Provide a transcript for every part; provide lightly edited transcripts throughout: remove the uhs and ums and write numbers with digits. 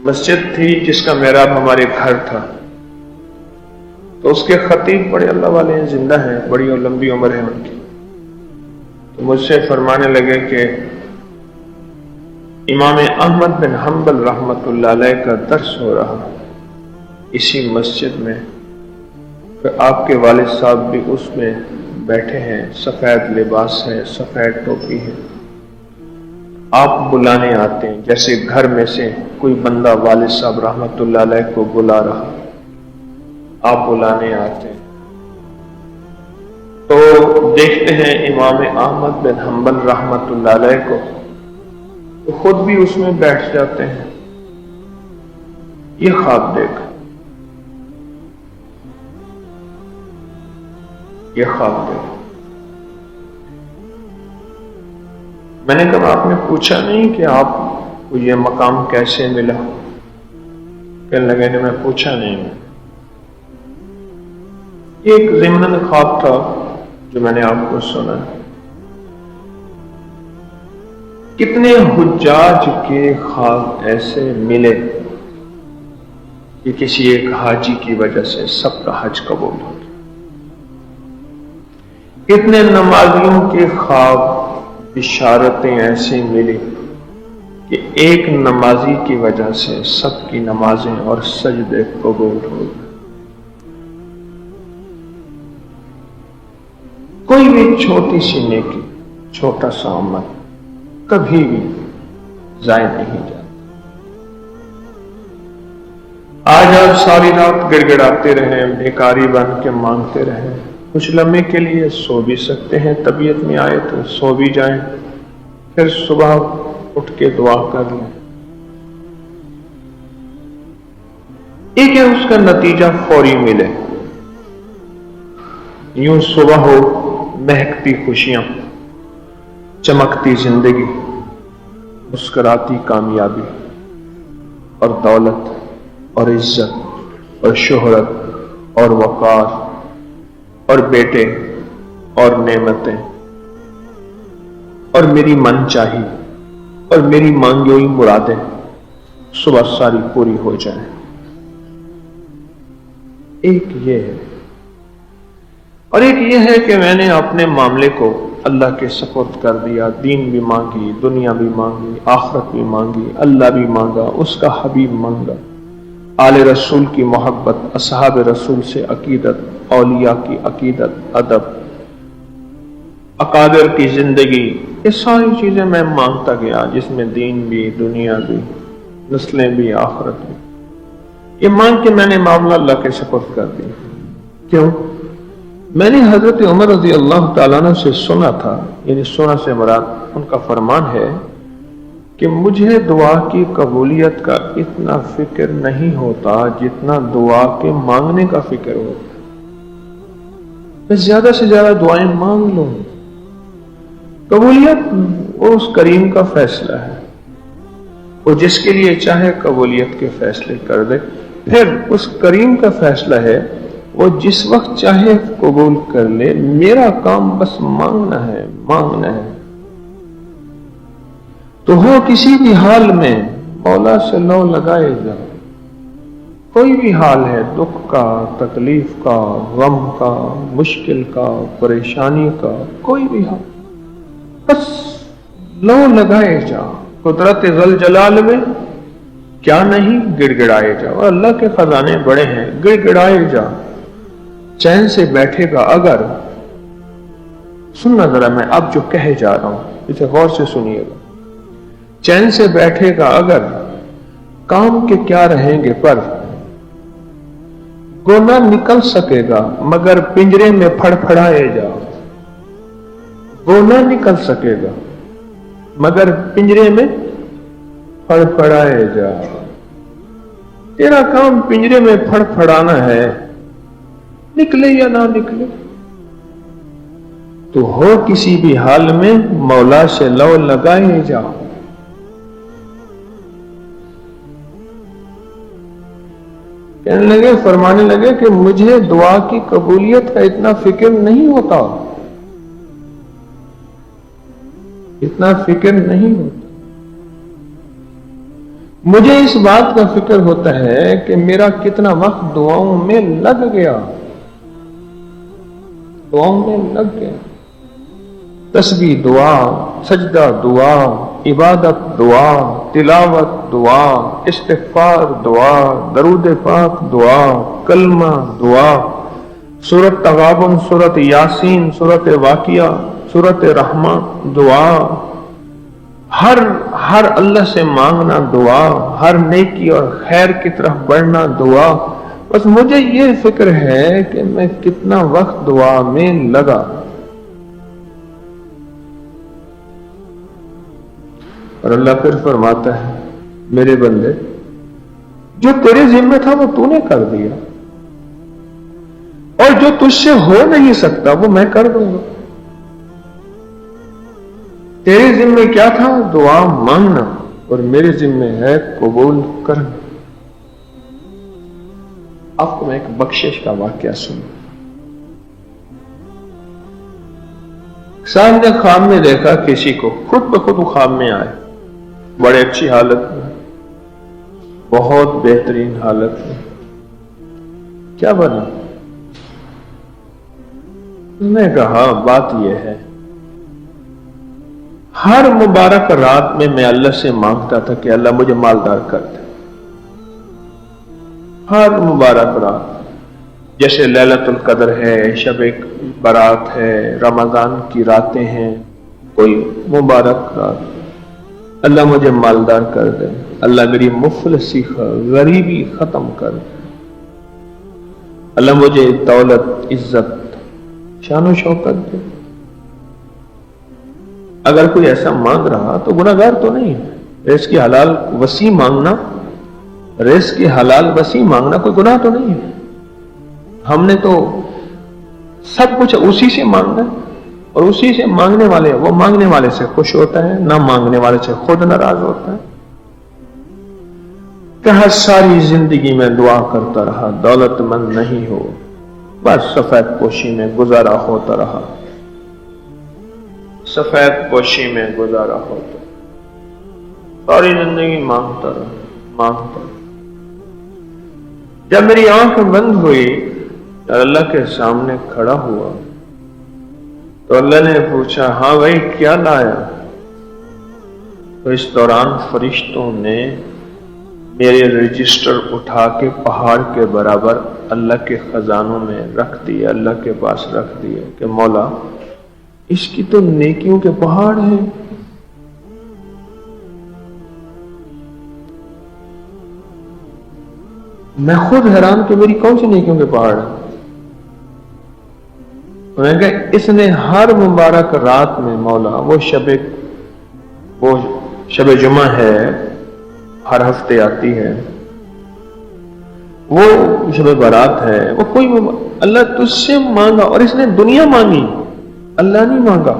مسجد تھی جس کا محراب ہمارے گھر تھا، تو اس کے خطیب بڑے اللہ والے ہیں، زندہ ہیں، بڑی اور لمبی عمر ہے ان کی. تو مجھ سے فرمانے لگے کہ امام احمد بن حنبل رحمۃ اللہ علیہ کا درس ہو رہا اسی مسجد میں، کہ آپ کے والد صاحب بھی اس میں بیٹھے ہیں، سفید لباس ہے، سفید ٹوپی ہے. آپ بلانے آتے ہیں جیسے گھر میں سے کوئی بندہ والد صاحب رحمۃ اللہ علیہ کو بلا رہا، آپ بلانے آتے ہیں. تو دیکھتے ہیں امام احمد بن حنبل رحمۃ اللہ علیہ کو، تو خود بھی اس میں بیٹھ جاتے ہیں. یہ خواب دیکھا، یہ خواب دیکھا. میں نے کہا آپ نے پوچھا نہیں کہ آپ کو یہ مقام کیسے ملا؟ کہنے لگے کہ میں پوچھا نہیں. یہ ایک ضمن خواب تھا جو میں نے آپ کو سنا. کتنے حجاج کے خواب ایسے ملے کہ کسی ایک حاجی کی وجہ سے سب کا حج قبول ہو گیا. کتنے نمازیوں کے خواب بشارتیں ایسی ملی کہ ایک نمازی کی وجہ سے سب کی نمازیں اور سجدے قبول ہو گئے. کوئی بھی چھوٹی سی نیکی، چھوٹا سا عمل کبھی بھی ضائع نہیں جاتا. آج آپ ساری رات گڑ گڑاتے رہیں، بھیکاری بن کے مانگتے رہیں، کچھ لمحے کے لیے سو بھی سکتے ہیں، طبیعت میں آئے تو سو بھی جائیں، پھر صبح اٹھ کے دعا کر لیں. ایک ہے اس کا نتیجہ فوری ملے. یوں صبح ہو، مہکتی خوشیاں، چمکتی زندگی، مسکراتی کامیابی اور دولت اور عزت اور شہرت اور وقار اور بیٹے اور نعمتیں اور میری من چاہی اور میری مانگی ہوئی مرادیں صبح ساری پوری ہو جائیں. ایک یہ ہے، اور ایک یہ ہے کہ میں نے اپنے معاملے کو اللہ کے سپرد کر دیا. دین بھی مانگی، دنیا بھی مانگی، آخرت بھی مانگی، اللہ بھی مانگا، اس کا حبیب مانگا، آل رسول کی محبت، اصحاب رسول سے عقیدت، اولیاء کی عقیدت، ادب، اکابر کی زندگی، یہ ساری چیزیں میں مانگتا گیا، جس میں دین بھی، دنیا بھی، نسلیں بھی، آخرت بھی. یہ مانگ کے میں نے معاملہ اللہ کے سپرد کر دیا. کیوں؟ میں نے حضرت عمر رضی اللہ تعالیٰ عنہ سے سنا تھا، یعنی سنا سے مراد ان کا فرمان ہے کہ مجھے دعا کی قبولیت کا اتنا فکر نہیں ہوتا جتنا دعا کے مانگنے کا فکر ہوتا. میں زیادہ سے زیادہ دعائیں مانگ لوں. قبولیت وہ اس کریم کا فیصلہ ہے، وہ جس کے لیے چاہے قبولیت کے فیصلے کر دے. پھر اس کریم کا فیصلہ ہے، وہ جس وقت چاہے قبول کر لے. میرا کام بس مانگنا ہے، مانگنا ہے. تو ہو کسی بھی حال میں مولا سے لو لگائے جا. کوئی بھی حال ہے، دکھ کا، تکلیف کا، غم کا، مشکل کا، پریشانی کا، کوئی بھی حال، بس لو لگائے جا. قدرت ذل جلال میں کیا نہیں، گڑ گڑائے جا. اور اللہ کے خزانے بڑے ہیں، گڑ گڑائے جا. چین سے بیٹھے گا اگر، سننا ذرا میں اب جو کہے جا رہا ہوں اسے غور سے سنیے گا. چین سے بیٹھے گا اگر، کام کے کیا رہیں گے پر، گو نہ نکل سکے گا مگر پنجرے میں پھڑ پھڑائے جا. گو نہ نکل سکے گا مگر پنجرے میں پھڑ پھڑائے جا. تیرا کام پنجرے میں پھڑ پھڑانا ہے، نکلے یا نہ نکلے. تو ہو کسی بھی حال میں مولا سے لو لگائے جا. کہنے لگے، فرمانے لگے کہ مجھے دعا کی قبولیت کا اتنا فکر نہیں ہوتا، اتنا فکر نہیں ہوتا. مجھے اس بات کا فکر ہوتا ہے کہ میرا کتنا وقت دعاؤں میں لگ گیا، دعاؤں میں لگ گیا۔ تسبیح دعا، سجدہ دعا، عبادت دعا، تلاوت دعا، استغفار دعا، درود پاک دعا، کلمہ دعا، سورۃ تغابن، سورۃ یاسین، سورۃ واقعہ، سورۃ رحمہ دعا، ہر اللہ سے مانگنا دعا، ہر نیکی اور خیر کی طرف بڑھنا دعا۔ بس مجھے یہ فکر ہے کہ میں کتنا وقت دعا میں لگا۔ اور اللہ پھر فرماتا ہے، میرے بندے، جو تیرے ذمہ تھا وہ تو نے کر دیا، اور جو تجھ سے ہو نہیں سکتا وہ میں کر دوں گا۔ تیرے ذمہ کیا تھا؟ دعا مانگنا، اور میرے ذمہ ہے قبول کرنا۔ آپ کو میں ایک بخشش کا واقعہ سنوں۔ صاحب نے خواب میں دیکھا کسی کو، خود بخود وہ خواب میں آئے، بڑے اچھی حالت میں، بہت بہترین حالت میں۔ کیا بنا؟ اس نے کہا بات یہ ہے، ہر مبارک رات میں اللہ سے مانگتا تھا کہ اللہ مجھے مالدار کر دے۔ ہر مبارک رات، جیسے لیلۃ القدر ہے، شب برات ہے، رمضان کی راتیں ہیں، کوئی مبارک رات، اللہ مجھے مالدار کر دے، اللہ میری مفلسی غریبی ختم کر دے، اللہ مجھے دولت، عزت، شان و شوکت دے۔ اگر کوئی ایسا مانگ رہا تو گناہ گار تو نہیں ہے۔ رزق کی حلال وسیع مانگنا، رزق کی حلال وسیع مانگنا کوئی گناہ تو نہیں ہے۔ ہم نے تو سب کچھ اسی سے مانگنا ہے، اور اسی سے مانگنے والے، وہ مانگنے والے سے خوش ہوتا ہے، نہ مانگنے والے سے خود ناراض ہوتا ہے۔ کہ ساری زندگی میں دعا کرتا رہا، دولت مند نہیں ہو، بس سفید پوشی میں گزارا ہوتا رہا، سفید پوشی میں گزارا ہوتا، ساری زندگی مانگتا رہا۔ جب میری آنکھ بند ہوئی اور اللہ کے سامنے کھڑا ہوا تو اللہ نے پوچھا، ہاں بھائی کیا لایا؟ تو اس دوران فرشتوں نے میرے رجسٹر اٹھا کے پہاڑ کے برابر اللہ کے خزانوں میں رکھ دیا، اللہ کے پاس رکھ دیا کہ مولا اس کی تو نیکیوں کے پہاڑ ہیں۔ میں خود حیران کہ میری کون سی نیکیوں کے پہاڑ ہیں۔ میں نے کہا اس نے ہر مبارک رات میں مولا، وہ شب جمعہ ہے، ہر ہفتے آتی ہے، وہ شب برات ہے، وہ کوئی اللہ تجھ سے مانگا، اور اس نے دنیا مانگی، اللہ نہیں مانگا۔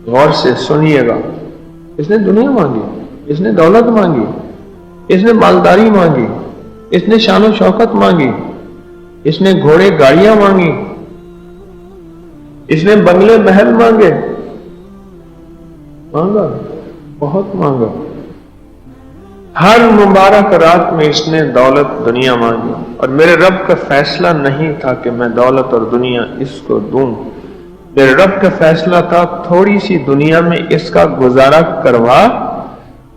غور سے سنیے گا، اس نے دنیا مانگی، اس نے دولت مانگی، اس نے مالداری مانگی، اس نے شان و شوکت مانگی، اس نے گھوڑے گاڑیاں مانگی، اس نے بنگلے محل مانگے، مانگا، بہت مانگا۔ ہر مبارک رات میں اس نے دولت دنیا مانگی، اور میرے رب کا فیصلہ نہیں تھا کہ میں دولت اور دنیا اس کو دوں، میرے رب کا فیصلہ تھا تھوڑی سی دنیا میں اس کا گزارا کروا،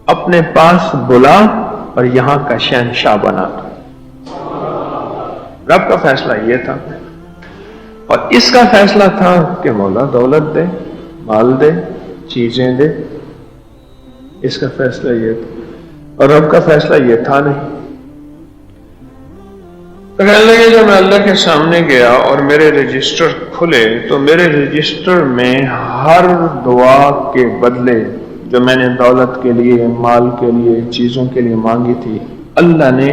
اپنے پاس بلا اور یہاں کا شہنشاہ بنا دو۔ رب کا فیصلہ یہ تھا، اور اس کا فیصلہ تھا کہ مولا دولت دے، مال دے، چیزیں دے، اس کا فیصلہ یہ تھا، اور رب کا فیصلہ یہ تھا نہیں۔ تو کہنے لگے جب میں اللہ کے سامنے گیا اور میرے رجسٹر کھلے تو میرے رجسٹر میں ہر دعا کے بدلے جو میں نے دولت کے لیے، مال کے لیے، چیزوں کے لیے مانگی تھی، اللہ نے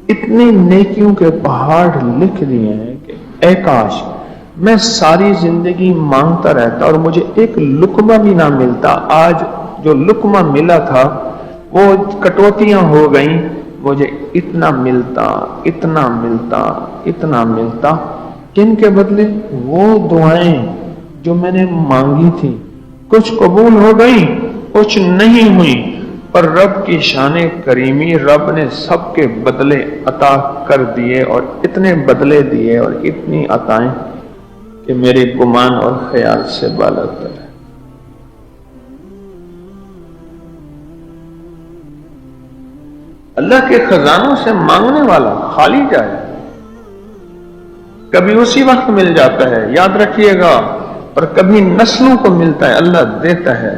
اتنے نیکیوں کے پہاڑ لکھ دیے ہیں کہ اے کاش میں ساری زندگی مانگتا رہتا اور مجھے ایک لقمہ بھی نہ ملتا۔ آج جو لقمہ ملا تھا وہ کٹوتیاں ہو گئیں، مجھے اتنا ملتا، اتنا ملتا، اتنا ملتا، کن کے بدلے؟ وہ دعائیں جو میں نے مانگی تھی، کچھ قبول ہو گئی، کچھ نہیں ہوئی، پر رب کی شان کریمی، رب نے سب کے بدلے عطا کر دیے، اور اتنے بدلے دیے اور اتنی عطائیں کہ میرے گمان اور خیال سے بالاتر ہے۔ اللہ کے خزانوں سے مانگنے والا خالی جائے، کبھی اسی وقت مل جاتا ہے، یاد رکھیے گا، اور کبھی نسلوں کو ملتا ہے۔ اللہ دیتا ہے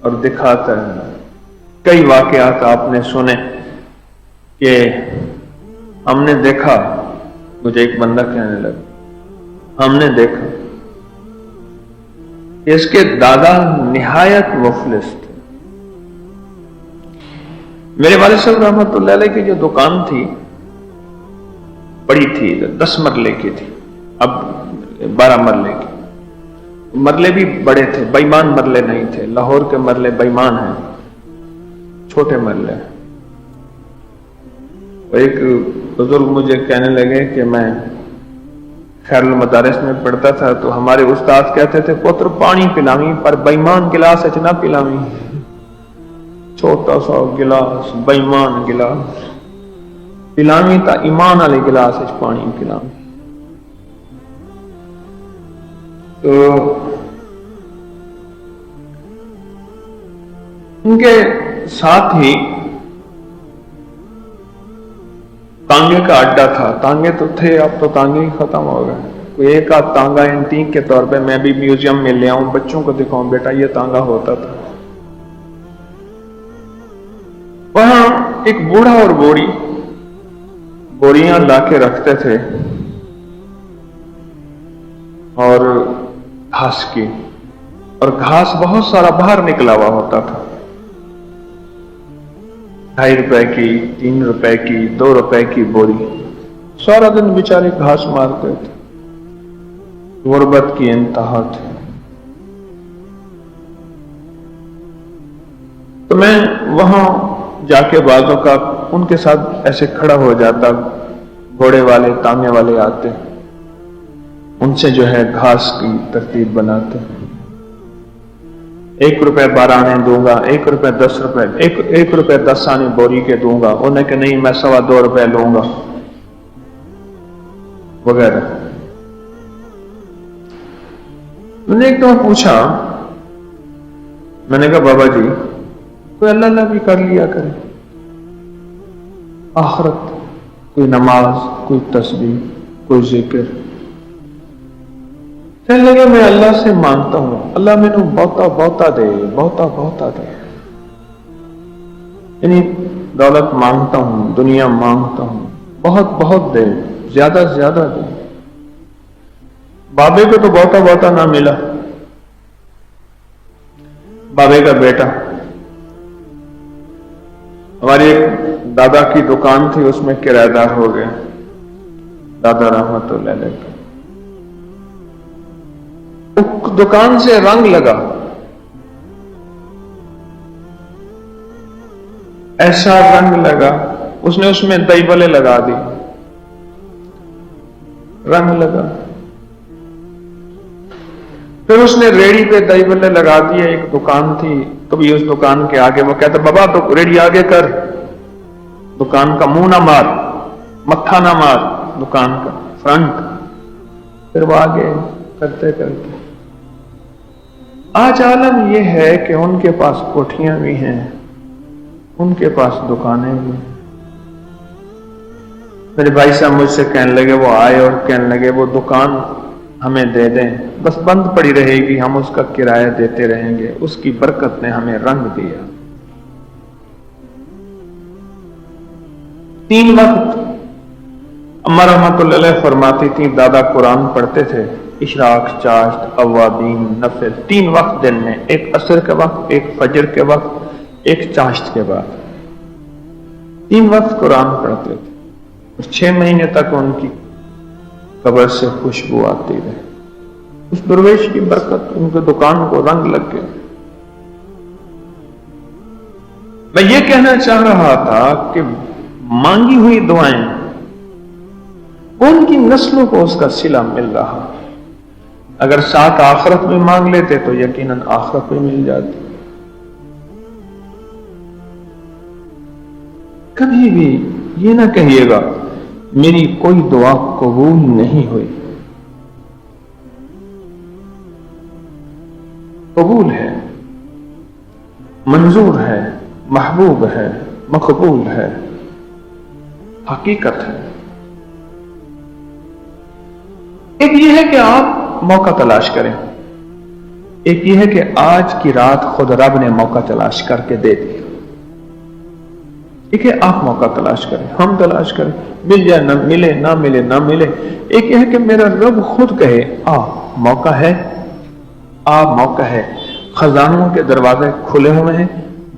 اور دکھاتا ہے۔ کئی واقعات آپ نے سنے کہ ہم نے دیکھا، مجھے ایک بندہ کہنے لگا، ہم نے دیکھا کہ اس کے دادا نہایت مفلس تھے۔ میرے والد صاحب رحمۃ اللہ علیہ کی جو دکان تھی بڑی تھی، 10 مرلے کی تھی، اب 12 مرلے کی۔ مرلے بھی بڑے تھے، بےمان مرلے نہیں تھے، لاہور کے مرلے بےمان ہیں، چھوٹے مرلے۔ ایک بزرگ مجھے کہنے لگے کہ میں خیر المدارس میں پڑھتا تھا تو ہمارے استاد کہتے تھے پتر پانی پلاویں پر بےمان گلاس اچ نہ پلاویں، چھوٹا سا گلاس بےمان گلاس پلاویں تا ایمان والے گلاس اچ پانی پلاویں۔ تو ان کے ساتھ ہی تانگے کا اڈا تھا، تانگے تو تھے، اب تو تانگے ہی ختم ہو گئے۔ کوئی ایک آدھ تانگا اینٹیک کے طور پہ میں بھی میوزیم میں لے آؤں، بچوں کو دکھاؤں، بیٹا یہ تانگا ہوتا تھا۔ وہاں ایک بوڑھا اور بوڑھی بوریاں لا کے رکھتے تھے اور گھاس کی، اور گھاس بہت سارا باہر نکلا ہوا ہوتا تھا، 2.5 روپے کی، 3 روپے کی، 2 روپے کی بوری۔ سارا دن بیچارے گھاس مارتے تھے، غربت کی انتہا تھی۔ تو میں وہاں جا کے بعضوں کا ان کے ساتھ ایسے کھڑا ہو جاتا، گھوڑے والے تانگے والے آتے، ان سے جو ہے گھاس کی ترتیب بناتے۔ 1 روپے 12 آنے دوں گا، 1 روپے 10 روپے، 1 روپے 10 آنے بوری کے دوں گا، انہیں کہ نہیں میں 2.25 روپے لوں گا، وغیرہ۔ میں نے ایک دفعہ پوچھا، میں نے کہا بابا جی کوئی اللہ اللہ بھی کر لیا کرے، آخرت، کوئی نماز، کوئی تسبیح، کوئی ذکر۔ کہنے لگے میں اللہ سے مانگتا ہوں اللہ مینوں بہتا بہتا دے، بہتا بہتا دے، یعنی دولت مانگتا ہوں، دنیا مانگتا ہوں، بہت بہت دے، زیادہ زیادہ دے۔ بابے کو تو بہتا بہتا نہ ملا، بابے کا بیٹا، ہماری ایک دادا کی دکان تھی، اس میں کرایہ دار ہو گئے، دادا رحمت اللہ علیہ کا۔ دکان سے رنگ لگا، ایسا رنگ لگا، اس نے اس میں دہی بلے لگا دی، رنگ لگا۔ پھر اس نے ریڑی پہ دہی بلے لگا دیے، ایک دکان تھی تو بھی اس دکان کے آگے وہ کہتا بابا تو ریڑی آگے کر، دکان کا منہ نہ مار، متھا نہ مار، دکان کا فرنٹ۔ پھر وہ آگے کرتے کرتے آج عالم یہ ہے کہ ان کے پاس کوٹھیاں بھی ہیں، ان کے پاس دکانیں بھی ہیں۔ میرے بھائی صاحب مجھ سے کہنے لگے، وہ آئے اور کہنے لگے وہ دکان ہمیں دے دیں، بس بند پڑی رہے گی، ہم اس کا کرایہ دیتے رہیں گے، اس کی برکت نے ہمیں رنگ دیا۔ 3 وقت اماں رحمت اللہ علیہ فرماتی تھی، دادا قرآن پڑھتے تھے، اشراق، چاشت، اوابین، نفل، 3 وقت دن میں، ایک عصر کے وقت، ایک فجر کے وقت، ایک چاشت کے بعد، 3 وقت قرآن پڑھتے تھے، اور 6 مہینے تک ان کی قبر سے خوشبو آتی رہے۔ اس درویش کی برکت ان کے دکان کو رنگ لگ گیا۔ میں یہ کہنا چاہ رہا تھا کہ مانگی ہوئی دعائیں ان کی نسلوں کو اس کا صلہ مل رہا، اگر ساتھ آخرت میں مانگ لیتے تو یقیناً آخرت میں مل جاتی۔ کبھی بھی یہ نہ کہیے گا میری کوئی دعا قبول نہیں ہوئی. قبول ہے، منظور ہے، محبوب ہے، مقبول ہے، حقیقت ہے. ایک یہ ہے کہ آپ موقع تلاش کریں، ایک یہ ہے کہ آج کی رات خود رب نے موقع تلاش کر کے دے دی. ایک ہے آپ موقع تلاش کریں، ہم تلاش کریں، مل جائے نہ ملے، نہ ملے نہ ملے. ایک یہ ہے کہ میرا رب خود کہے موقع ہے، موقع ہے. خزانوں کے دروازے کھلے ہوئے ہیں،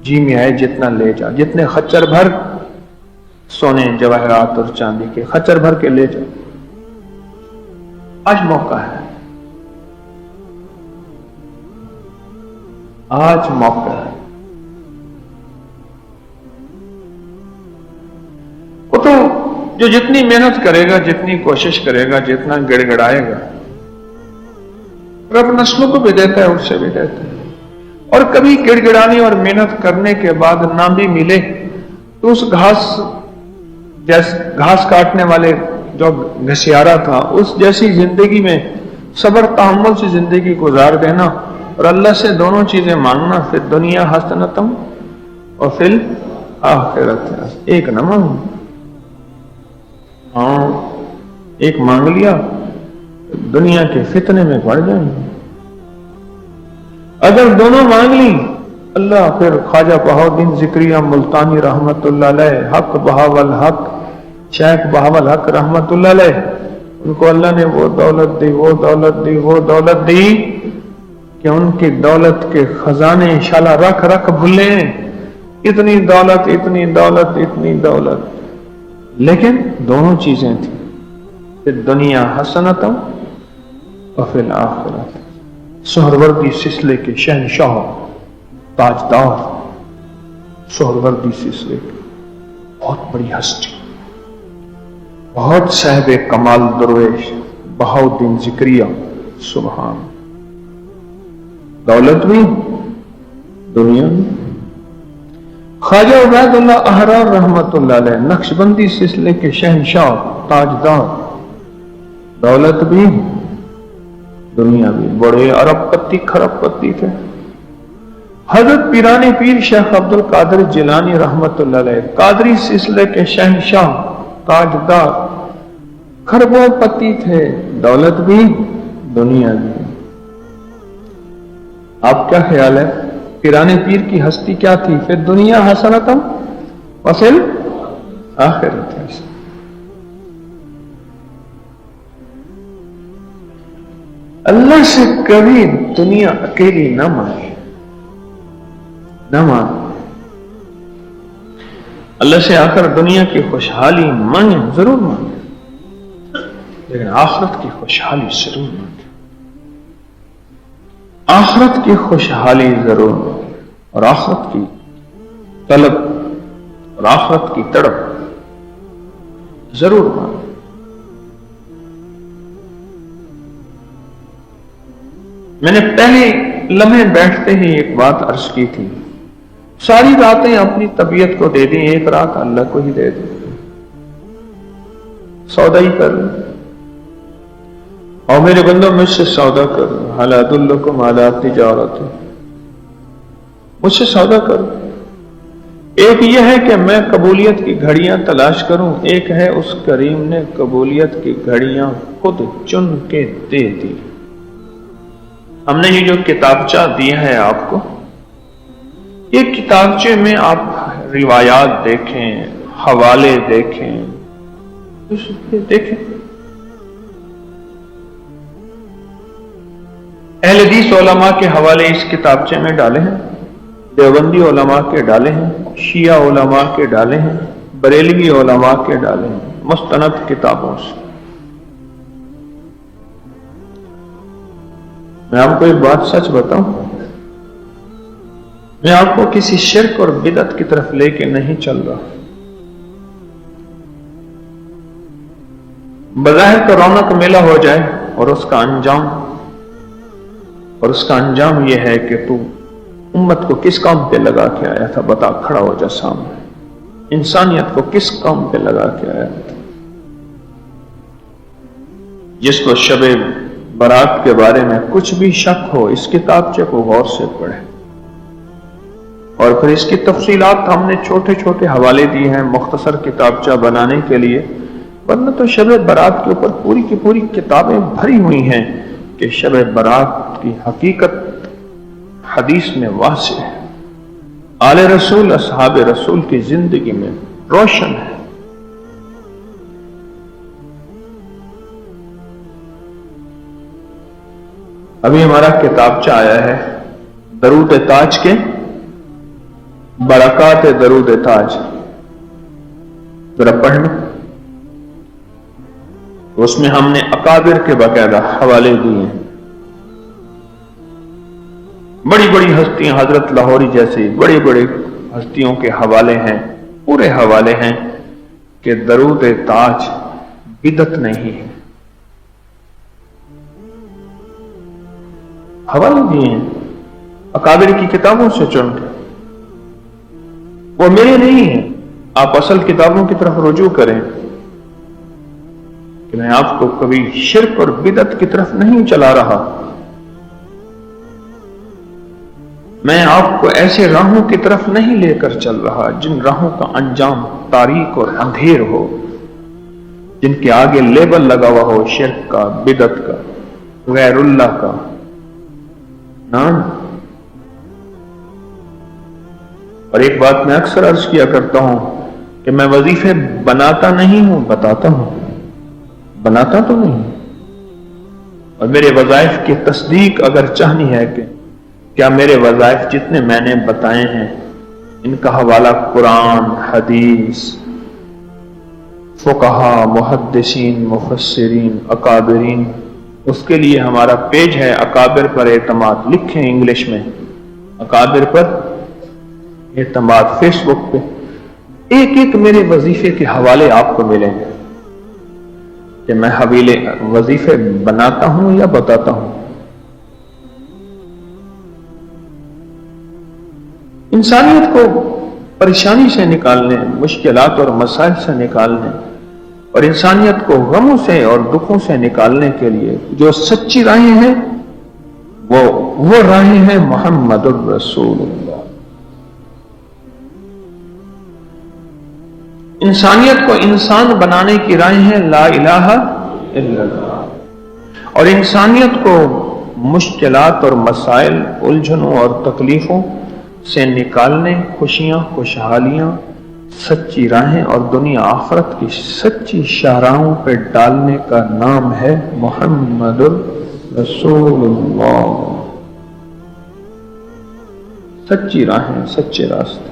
جی میں آئے جتنا لے جا، جتنے خچر بھر سونے جواہرات اور چاندی کے خچر بھر کے لے جا. آج موقع ہے، آج موقع ہے. وہ تو جو جتنی محنت کرے گا، جتنی کوشش کرے گا، جتنا گڑ گڑائے گا، رب نسلوں کو بھی دیتا ہے، اس سے بھی دیتا ہے. اور کبھی گڑ گڑانے اور محنت کرنے کے بعد نہ بھی ملے تو اس گھاس کاٹنے والے جو گھسیارا تھا اس جیسی زندگی میں صبر تحمل سے زندگی گزار دینا اور اللہ سے دونوں چیزیں مانگنا. پھر دنیا حسنتم اور پھر آخرت. ایک نہ مانگ، ایک مانگ لیا دنیا کے فتنے میں پڑ جائیں. اگر دونوں مانگ لی اللہ پھر خواجہ بہاؤالدین ذکریہ ملتانی رحمت اللہ علیہ، حق بہاول حق شیخ بہاول حق رحمت اللہ علیہ، ان کو اللہ نے وہ دولت دی، وہ دولت دی، وہ دولت دی کہ ان کی دولت کے خزانے انشاءاللہ رکھ رکھ بھولے. اتنی دولت، اتنی دولت، اتنی دولت، لیکن دونوں چیزیں تھیں. پھر دنیا حسنتم اور پھر الآخرت. سہروردی سلسلے کے شہنشاہ تاجدار، سہروردی سلسلے کے بہت بڑی ہستی، بہت صاحب کمال درویش بہاؤالدین ذکریہ. سبحان. دولت بھی، دنیا بھی. خواجہ عبید اللہ احرار رحمت اللہ علیہ نقشبندی سلسلے کے شہنشاہ تاجدار، دولت بھی، دنیا بھی. بڑے ارب پتی کھرب پتی تھے. حضرت پیرانی پیر شیخ عبد القادر جیلانی رحمت اللہ علیہ قادری سلسلے کے شہنشاہ تاجدار، کھربوں پتی تھے، دولت بھی، دنیا بھی. آپ کیا خیال ہے پیرانے پیر کی ہستی کیا تھی؟ پھر دنیا حسنتم و پھر آخرت. اللہ سے کبھی دنیا اکیلی نہ مانگے، نہ مانگے. اللہ سے آخر دنیا کی خوشحالی مانگے، ضرور مانگے، لیکن آخرت کی خوشحالی ضرور مانگے. آخرت کی خوشحالی ضرور مانگے اور آخرت کی طلب اور آخرت کی تڑپ ضرور مانگے. میں نے پہلے لمحے بیٹھتے ہی ایک بات عرض کی تھی، ساری راتیں اپنی طبیعت کو دے دیں، ایک رات اللہ کو ہی دے دیں. سودا ہی کر لیں اور میرے بندوں مجھ سے سودا کرو. حل ادلکم علی تجارت، مجھ سے سودا کرو. ایک یہ ہے کہ میں قبولیت کی گھڑیاں تلاش کروں، ایک ہے اس کریم نے قبولیت کی گھڑیاں خود چن کے دے دی. ہم نے یہ جو کتابچہ دیا ہے آپ کو، یہ کتابچے میں آپ روایات دیکھیں، حوالے دیکھیں، دیکھیں. اہل حدیث علماء کے حوالے اس کتابچے میں ڈالے ہیں، دیوبندی علماء کے ڈالے ہیں، شیعہ علماء کے ڈالے ہیں، بریلوی علماء کے ڈالے ہیں، مستند کتابوں سے. میں آپ کو ایک بات سچ بتاؤں، میں آپ کو کسی شرک اور بدعت کی طرف لے کے نہیں چل رہا. بظاہر تو رونق میلہ ہو جائے اور اس کا انجام یہ ہے کہ تو امت کو کس کام پہ لگا کے آیا تھا، بتا، کھڑا ہو جا سامنے. انسانیت کو کس کام پہ لگا کے آیا تھا؟ جس کو شب برات کے بارے میں کچھ بھی شک ہو، اس کتابچے کو غور سے پڑھے، اور پھر اس کی تفصیلات ہم نے چھوٹے چھوٹے حوالے دیے ہیں مختصر کتابچہ بنانے کے لیے، ورنہ تو شب برات کے اوپر پوری کی پوری کتابیں بھری ہوئی ہیں کہ شب برات کی حقیقت حدیث میں واضح ہے، آل رسول اصحاب رسول کی زندگی میں روشن ہے۔ ابھی ہمارا کتابچہ آیا ہے درود تاج کے برکات درود تاج، ذرا پڑھنا۔ اس میں ہم نے اکابر کے باقاعدہ حوالے دیے ہیں، بڑی بڑی ہستیاں، حضرت لاہوری جیسی بڑی بڑی ہستیوں کے حوالے ہیں، پورے حوالے ہیں کہ درود تاج بدعت نہیں ہے، حوالے دیے ہیں اکابر کی کتابوں سے چن کے، وہ میرے نہیں ہیں، آپ اصل کتابوں کی طرف رجوع کریں کہ میں آپ کو کبھی شرک اور بدعت کی طرف نہیں چلا رہا، میں آپ کو ایسے راہوں کی طرف نہیں لے کر چل رہا جن راہوں کا انجام تاریک اور اندھیر ہو، جن کے آگے لیبل لگا ہوا ہو شرک کا، بدعت کا، غیر اللہ کا۔ نام اور ایک بات میں اکثر عرض کیا کرتا ہوں کہ میں وظیفے بناتا نہیں ہوں، بتاتا ہوں، بناتا تو نہیں، اور میرے وظائف کی تصدیق اگر چاہنی ہے کہ کیا میرے وظائف جتنے میں نے بتائے ہیں ان کا حوالہ قرآن، حدیث، فقہا، محدثین، مفسرین، اکابرین، اس کے لیے ہمارا پیج ہے اکابر پر اعتماد، لکھیں انگلش میں اکابر پر اعتماد، فیس بک پہ ایک ایک میرے وظیفے کے حوالے آپ کو ملیں گے کہ میں حویلے وظیفے بناتا ہوں یا بتاتا ہوں۔ انسانیت کو پریشانی سے نکالنے، مشکلات اور مسائل سے نکالنے، اور انسانیت کو غموں سے اور دکھوں سے نکالنے کے لیے جو سچی راہیں ہیں وہ راہیں ہیں محمد الرسول اللہ۔ انسانیت کو انسان بنانے کی راہیں ہیں لا الہ الا اللہ، اور انسانیت کو مشکلات اور مسائل، الجھنوں اور تکلیفوں سے نکالنے، خوشیاں، خوشحالیاں، سچی راہیں اور دنیا آخرت کی سچی شاہراہوں پہ ڈالنے کا نام ہے محمد رسول اللہ۔ سچی راہیں، سچے راستے،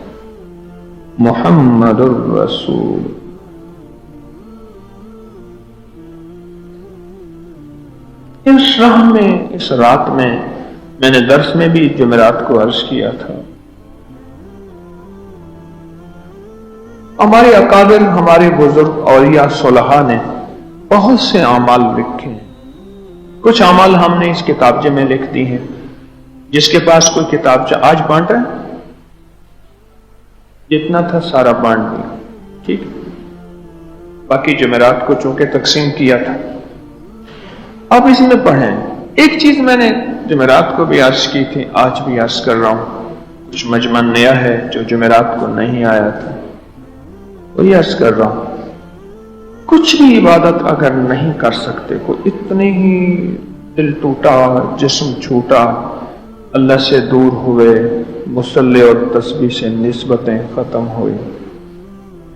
محمد الرسول۔ اس راہ میں، اس رات میں نے درس میں بھی جمعرات کو عرض کیا تھا، ہمارے اکابر، ہمارے بزرگ اولیاء صلحاء نے بہت سے اعمال لکھے ہیں، کچھ اعمال ہم نے اس کتابچے میں لکھ دی ہیں، جس کے پاس کوئی کتابچہ آج بانٹ رہا ہے، جتنا تھا سارا بانٹ دیا، ٹھیک، باقی جمعرات کو چونکہ تقسیم کیا تھا، اب اس میں پڑھیں۔ ایک چیز میں نے جمعرات کو بھی عرض کی تھی، آج بھی عرض کر رہا ہوں، کچھ مجمع نیا ہے جو جمعرات کو نہیں آیا تھا، وہی عرض کر رہا ہوں۔ کچھ بھی عبادت اگر نہیں کر سکتے، کوئی اتنے ہی دل ٹوٹا، جسم چھوٹا، اللہ سے دور ہوئے، مصلی اور تسبیح سے نسبتیں ختم ہوئی،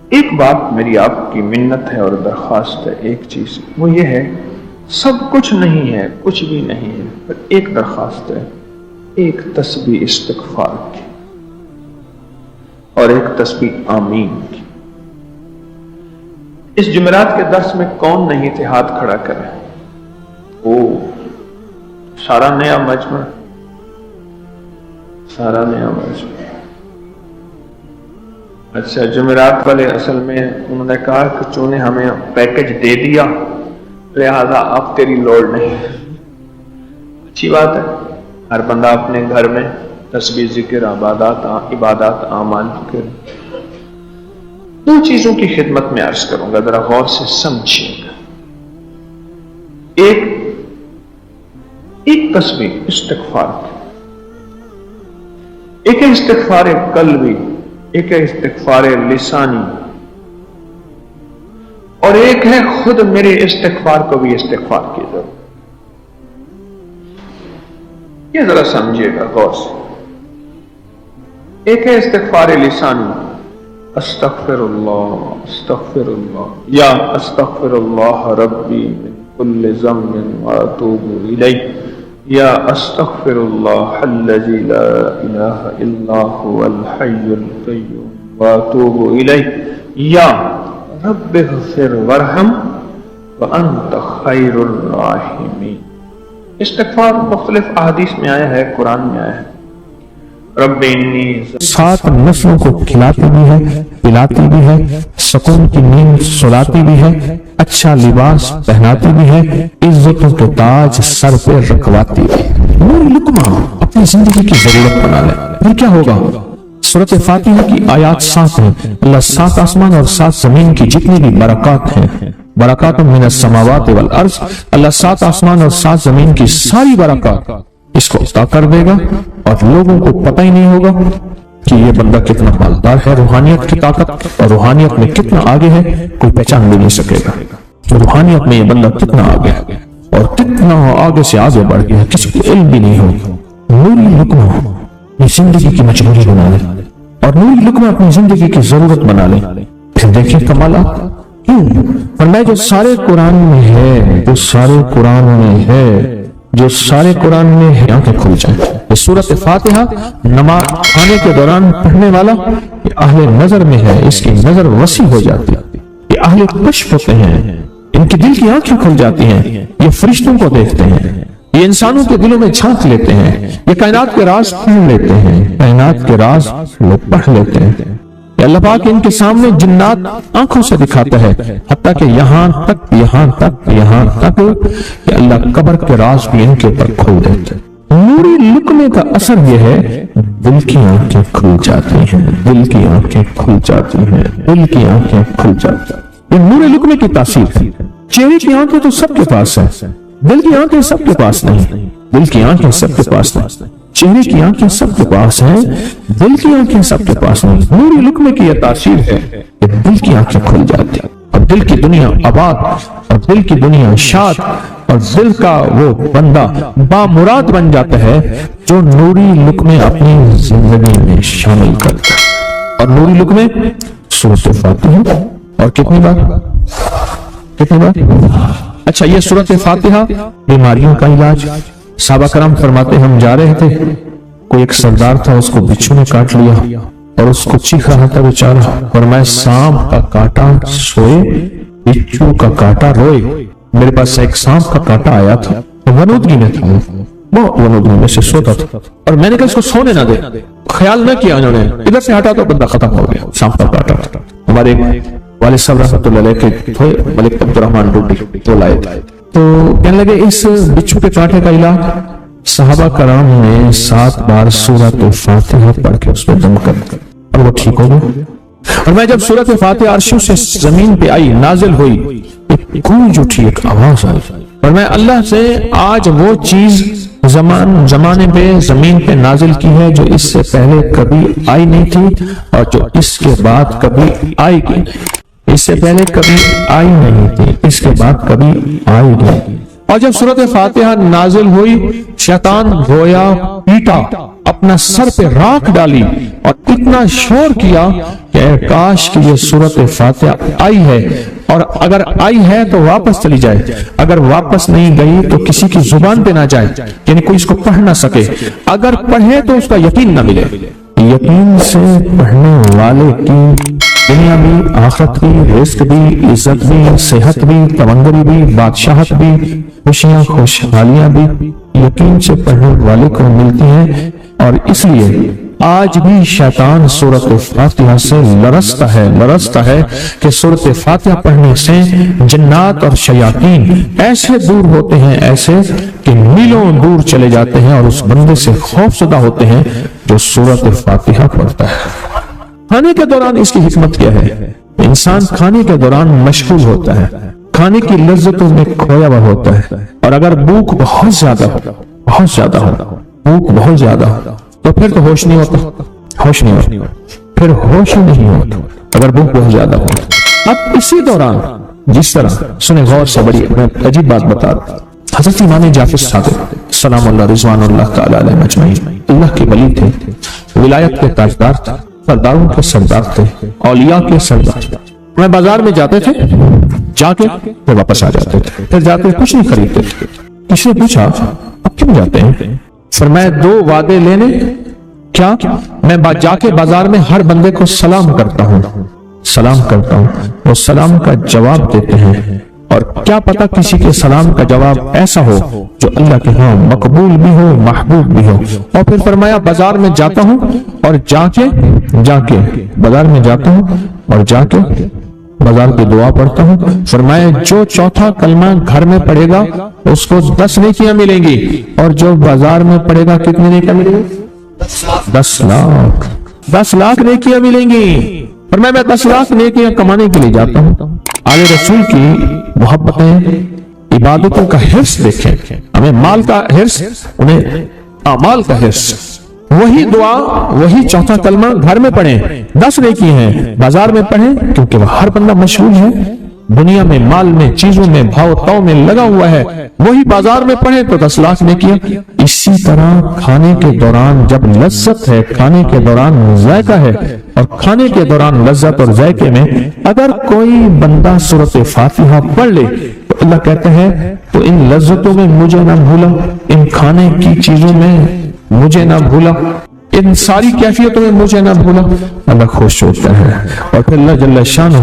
ایک بات میری آپ کی منت ہے اور درخواست ہے، ایک چیز وہ یہ ہے، سب کچھ نہیں ہے، کچھ بھی نہیں ہے، پر ایک درخواست ہے، ایک تسبیح استغفار کی اور ایک تسبیح آمین کی۔ اس جمعرات کے درس میں کون نہیں تھے، ہاتھ کھڑا کرے؟ او سارا نیا مجمع، سارا نیا مجمع۔ اچھا، جمعرات والے اصل میں انہوں نے کہا کہ چوں نے ہمیں پیکج دے دیا لہذا اب تیری لوڑ نہیں۔ اچھی بات ہے، ہر بندہ اپنے گھر میں تسبیح، ذکر، عبادات، اعمال کرے، دو چیزوں کی خدمت میں عرض کروں گا، ذرا غور سے سمجھیے گا۔ ایک تصویر استغفار کی، ایک ہے استغفار قلبی، ایک ہے استغفار لسانی، اور ایک ہے خود میرے استغفار کو بھی استغفار کی ضرورت۔ یہ ذرا سمجھیے گا غور سے۔ ایک ہے استغفار لسانی، استغفر اللہ یا استغفر اللہ ربی من کل ذنب واتوب الیہ، یا استغفر اللہ الذی لا الہ الا هو الحی القیوم واتوب الیہ، یا رب اغفر وارحم وانت خیر الراحمین۔ استغفار مختلف احادیث میں آیا ہے، قرآن میں آیا ہے۔ رب انی، 7 نسلوں کو کھلاتی بھی ہے، پلاتی بھی ہے، سکون کی نیند سلاتی بھی ہے، اچھا لباس پہناتی بھی ہے، عزتوں کے تاج سر پہ رکھواتی بھی ہے۔ وہ لقمہ اپنی زندگی کی ضرورت بنا لے، پھر کیا ہوگا؟ سورۃ فاتحہ کی آیات 7 ہیں۔ اللہ 7 آسمان اور 7 زمین کی جتنی بھی برکات ہیں، برکات من السماوات والارض، اللہ 7 آسمان اور 7 زمین کی ساری برکات اس کو عطا کر دے گا، اور لوگوں کو پتہ ہی نہیں ہوگا کہ یہ بندہ کتنا مالدار ہے۔ روحانیت کی طاقت اور روحانیت میں کتنا آگے ہے کوئی پہچان بھی نہیں سکے گا۔ روحانیت میں یہ بندہ کتنا آگے ہے اور کتنا آگے سے آگے بڑھ گیا، کسی کو علم بھی نہیں ہوگا۔ نوری لقمہ یہ زندگی کی مجبوری بنا لے، اور نوری لقمہ اپنی زندگی کی ضرورت بنا لے، پھر دیکھیں کمالات کیوں۔ فرمایا جو سارے قرآن میں ہے، جو سارے قرآن میں ہے، جو سارے قرآن میں ہے، آنکھیں کھل جائیں۔ یہ سورۃ فاتحہ نماز کھانے کے دوران پڑھنے والا یہ اہل نظر میں ہے، اس کی نظر وسیع ہو جاتی ہے۔ یہ اہل کشف ہوتے ہیں، ان کی دل کی آنکھیں کھل جاتی ہیں، یہ فرشتوں کو دیکھتے ہیں، یہ انسانوں کے دلوں میں جھانک لیتے ہیں، یہ کائنات کے راز پڑھ لیتے ہیں، کائنات کے راز پڑھ لیتے ہیں۔ اللہ پاک ان کے سامنے جنات آنکھوں سے دکھاتا ہے، حتیٰ کہ یہاں تک کہ اللہ قبر کے راز بھی ان کے اوپر کھول دیتے ہیں۔ نوری لقمے کا اثر یہ ہے، دل کی آنکھیں کھل جاتی ہیں، دل کی آنکھیں کھل جاتی ہیں، دل کی آنکھیں کھل جاتی ہیں۔ یہ نوری لقمے کی تاثیر ہے۔ چہرے کی آنکھیں تو سب کے پاس ہیں، دل کی آنکھیں سب کے پاس نہیں، دل کی آنکھیں سب کے پاس نہیں، چہرے کی آنکھیں سب کے پاس ہیں، دل کی آنکھیں سب کے پاس نہیں۔ نوری لقمے کی یہ تاثیر ہے کہ دل کی آنکھیں کھل جاتی ہیں، اور دل کی دنیا آباد، اور دل کی دنیا شاد، اور دل کا وہ بندہ بامراد بن جاتا ہے جو نوری لقمے اپنی زندگی میں شامل کرتا ہے۔ اور نوری لقمے سورۃ فاتحہ، اور کتنی بار؟ اچھا، یہ سورۃ فاتحہ بیماریوں کا علاج۔ صحابہ کرام فرماتے ہم جا رہے تھے، کوئی ایک سردار تھا، اس کو بچھو نے کاٹ لیا اور اس کو چیخ رہا تھا بیچارہ، فرمایا سانپ کا کاٹا سوئے، بچھو کا کاٹا روئے۔ میرے پاس ایک سانپ کا کاٹا آیا تھا، ونودگی میں تھا، بہت ونودگی میں سے سوتا تھا، اور میں نے کہا اس کو سونے نہ دے، خیال نہ کیا انہوں نے، ادھر سے ہٹا تو بندہ ختم ہو گیا، سانپ کا کاٹا تھا۔ ہمارے والد صاحب رحمۃ اللہ علیہ کے تھے ملک عبد الرحمن ڈوڈی، وہ لائے تو کہنے لگے اس بچھو کے کاٹے کا علاج، صحابہ کرام نے 7 بار سورۃ فاتحہ پڑھ کے اس پہ دم کر اور وہ ٹھیک ہو گیا۔ اور میں جب سورۃ فاتحہ عرشوں سے زمین پہ آئی، نازل ہوئی، ایک گونج اٹھی، ایک آواز آئی، اور میں اللہ سے آج وہ چیز زمانے پہ زمین پہ نازل کی ہے جو اس سے پہلے کبھی آئی نہیں تھی، اور جو اس کے بعد کبھی آئے گی نہیں۔ اس سے پہلے کبھی آئی نہیں تھی، اس کے بعد کبھی آئے گی۔ اور جب سورۃ فاتحہ نازل ہوئی، شیطان رویا، پیٹا، اپنا سر پہ راکھ ڈالی اور اتنا شور کیا کہ کاش کہ یہ سورۃ فاتحہ آئی ہے، اور اگر آئی ہے تو واپس چلی جائے، اگر واپس نہیں گئی تو کسی کی زبان پہ نہ جائے، یعنی کوئی اس کو پڑھ نہ سکے، اگر پڑھے تو اس کا یقین نہ ملے۔ یقین سے پڑھنے والے کی دنیا بھی، آخرت بھی، رزق بھی، عزت بھی، صحت بھی، تمنگری بھی، بادشاہت بھی، خوشیاں خوشحالیاں بھی یقین سے پڑھنے والے کو ملتی ہیں۔ اور اس لیے آج بھی شیطان سورۃ فاتحہ سے لرزتا ہے کہ سورۃ فاتحہ پڑھنے سے جنات اور شیاطین ایسے دور ہوتے ہیں، ایسے کہ میلوں دور چلے جاتے ہیں، اور اس بندے سے خوف زدہ ہوتے ہیں جو سورۃ فاتحہ پڑھتا ہے۔ کھانے کے دوران اس کی حکمت کیا ہے؟ انسان کھانے کے دوران مشغول ہوتا ہے، کھانے کی لذتوں میں کھویا ہوا ہوتا ہے، اور اگر بھوک بہت زیادہ ہو، بھوک بہت زیادہ ہو تو پھر تو ہوش نہیں ہوتا، پھر ہوش ہی نہیں ہوتا اگر بھوک بہت زیادہ ہو۔ اب اسی دوران جس طرح سنیں غور سے، بڑی عجیب بات بتا رہا، حضرت امام جعفر صادق سلام اللہ رضوان اللہ تعالی علیہ مجمعین اللہ کے ولی تھے، ولایت کے تاجدار تھے، سرداروں کے سردار تھے، اولیاء کے سردار تھے۔ میں بازار میں جاتے تھے، جا کے پھر واپس آ جاتے تھے، پھر جاتے کچھ نہیں خریدتے تھے۔ کسی نے پوچھا اب کیوں جاتے ہیں؟ فرمایا 2 وعدے لینے، کیا میں جا کے بازار میں ہر بندے کو سلام کرتا ہوں، وہ سلام کا جواب دیتے ہیں، اور کیا پتا کسی کے سلام کا جواب ایسا ہو جو اللہ کے ہاں مقبول بھی ہو، محبوب بھی ہو۔ اور پھر فرمایا بازار میں جاتا ہوں اور جا کے بازار میں جاتا ہوں اور جا کے بازار کی دعا پڑھتا ہوں۔ فرمایا جو چوتھا کلمہ گھر میں پڑھے گا اس کو 10 نیکیاں ملیں گی، اور جو بازار میں پڑھے گا کتنی نیکیاں ملیں گی؟ 10 لاکھ نیکیاں ملیں گی۔ اور میں 10 لاکھ نیکیاں کمانے کے لیے جاتا ہوں۔ آل رسول کی محبتیں، عبادتوں کا حرص دیکھیں، ہمیں مال کا حرص، انہیں اعمال کا حرص۔ وہی دعا، وہی چوتھا کلمہ گھر میں پڑھیں 10 نیکی ہیں، بازار میں پڑھیں کیونکہ وہ ہر بندہ مشغول ہے، دنیا میں، مال میں، چیزوں میں، بھاؤ تاؤ میں لگا ہوا ہے، وہی بازار میں پڑھیں تو 10 لاکھ نیکیاں۔ اسی طرح کھانے کے دوران جب لذت ہے، کھانے کے دوران ذائقہ ہے، اور کھانے کے دوران لذت اور ذائقے میں اگر کوئی بندہ سورۃ فاتحہ پڑھ لے تو اللہ کہتے ہیں تو ان لذتوں میں مجھے نہ بھولا، ان کھانے کی چیزوں میں مجھے نہ بھولا، ان ساری کیفیتوں میں مجھے نہ بھولا، اللہ خوش ہوتا ہے۔ اور پھر اللہ جل شانہ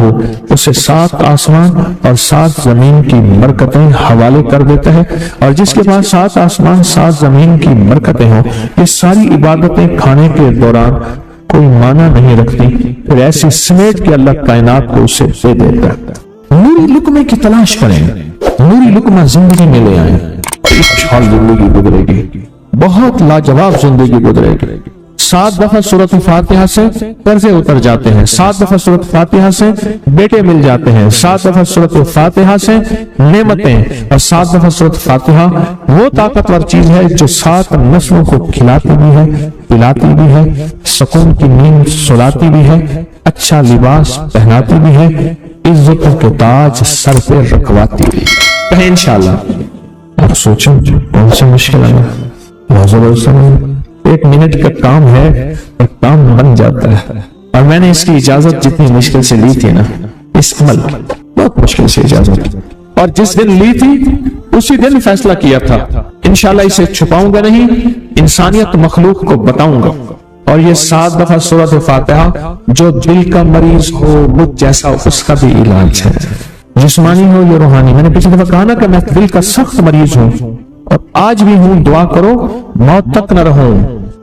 اسے 7 آسمان اور 7 زمین کی برکتیں حوالے کر دیتا ہے، اور جس کے پاس 7 آسمان 7 زمین کی برکتیں ہوں، یہ ساری عبادتیں کھانے کے دوران کوئی معنی نہیں رکھتی، پھر ایسی سمیٹ کے اللہ کائنات کو اسے دے دیتا ہے۔ نوری لقمے کی تلاش کریں، نوری لقمہ زندگی میں لے آئیں، خوشحال زندگی گزرے گی، بہت لاجواب زندگی گزرے گی۔ 7 دفعہ سورۃ فاتحہ سے قرضے اتر جاتے ہیں، 7 دفعہ سورۃ فاتحہ سے بیٹے مل جاتے ہیں، 7 دفعہ سورۃ فاتحہ سے نعمتیں، اور 7 دفعہ سورۃ فاتحہ وہ طاقتور چیز ہے جو 7 نسلوں کو کھلاتی بھی ہے، پلاتی بھی ہے، سکون کی نیند سلاتی بھی ہے، اچھا لباس پہناتی بھی ہے، عزتوں کے تاج سر پہ رکھواتی بھی ہے انشاءاللہ۔ اور سوچیں کون سی مشکل ہے، ایک منٹ کا کام ہے اور کام بن جاتا ہے۔ اور میں نے اس کی اجازت جتنی مشکل سے لی تھی نا، اس عمل بہت مشکل سے اجازت، اور جس دن لی تھی اسی دن فیصلہ کیا تھا انشاءاللہ اسے چھپاؤں گا نہیں، انسانیت مخلوق کو بتاؤں گا۔ اور یہ 7 دفعہ سورۃ فاتحہ جو دل کا مریض ہو مجھ جیسا اس کا بھی علاج ہے، جسمانی ہو یا روحانی۔ میں نے پچھلی دفعہ کہا نا کہ میں دل کا سخت مریض ہوں اور آج بھی ہوں، دعا کرو موت تک نہ رہوں،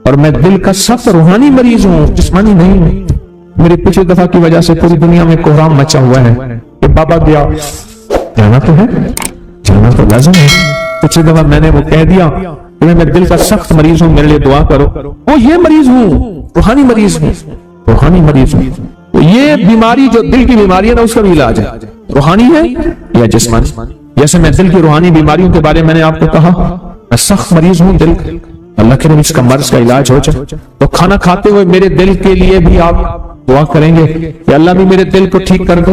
اور میں دل کا سخت روحانی مریض ہوں، جسمانی نہیں ہوں۔ میری پچھلی دفعہ کی وجہ سے پوری دنیا میں کوہرام مچا ہوا ہے کہ بابا گیا، جانا تو ہے، جانا تو لازم ہے۔ پچھلی دفعہ میں نے وہ کہہ دیا کہ میں دل کا سخت مریض ہوں، میرے لیے دعا کرو، وہ یہ مریض ہوں، روحانی مریض ہوں، روحانی مریض ہوں۔ یہ بیماری جو دل کی بیماری ہے نا، اس کا بھی علاج ہے، روحانی ہے یا جسمانی۔ جیسے میں دل کی روحانی بیماریوں کے بارے میں نے آپ کو کہا، میں سخت مریض ہوں دل، اللہ کے نبی اس کا مرض کا علاج ہو جائے تو کھانا کھاتے ہوئے میرے دل کے لیے بھی آپ دعا کریں گے کہ اللہ بھی میرے دل کو ٹھیک کر دے،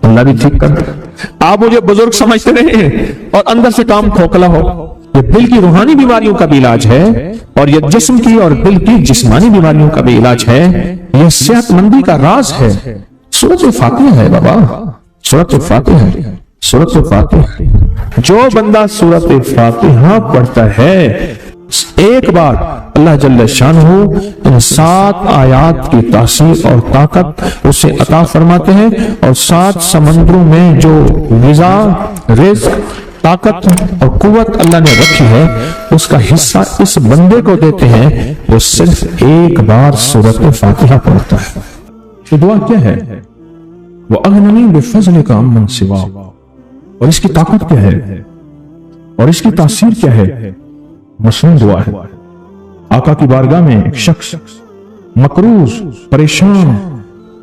اللہ بھی ٹھیک کر دے۔ آپ مجھے بزرگ سمجھتے رہے اور اندر سے کام کھوکھلا ہو، یہ دل کی روحانی بیماریوں کا بھی علاج ہے، اور یہ جسم کی اور دل کی جسمانی بیماریوں کا بھی علاج ہے، یہ صحت مندی کا راز ہے۔ سورۃ فاتحہ ہے بابا، سورۃ فاتحہ ہے، سورۃ فاتحہ۔ جو بندہ سورۃ فاتحہ پڑھتا ہے ایک بار، اللہ جل شانہ ان 7 آیات کی تاثیر اور طاقت اسے عطا فرماتے ہیں، اور 7 سمندروں میں جو غذا، رزق، طاقت اور قوت اللہ نے رکھی ہے اس کا حصہ اس بندے کو دیتے ہیں جو صرف ایک بار سورۃ فاتحہ پڑھتا ہے۔ یہ دعا کیا ہے؟ وَأَغْنَنِي بِفَضْلِكَ عَمَّنْ سِوَاكَ، اور اس کی طاقت کیا ہے اور اس کی تاثیر کیا ہے؟ مصنوع دعا ہے۔ آقا کی بارگاہ میں ایک شخص مقروض، پریشان،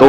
2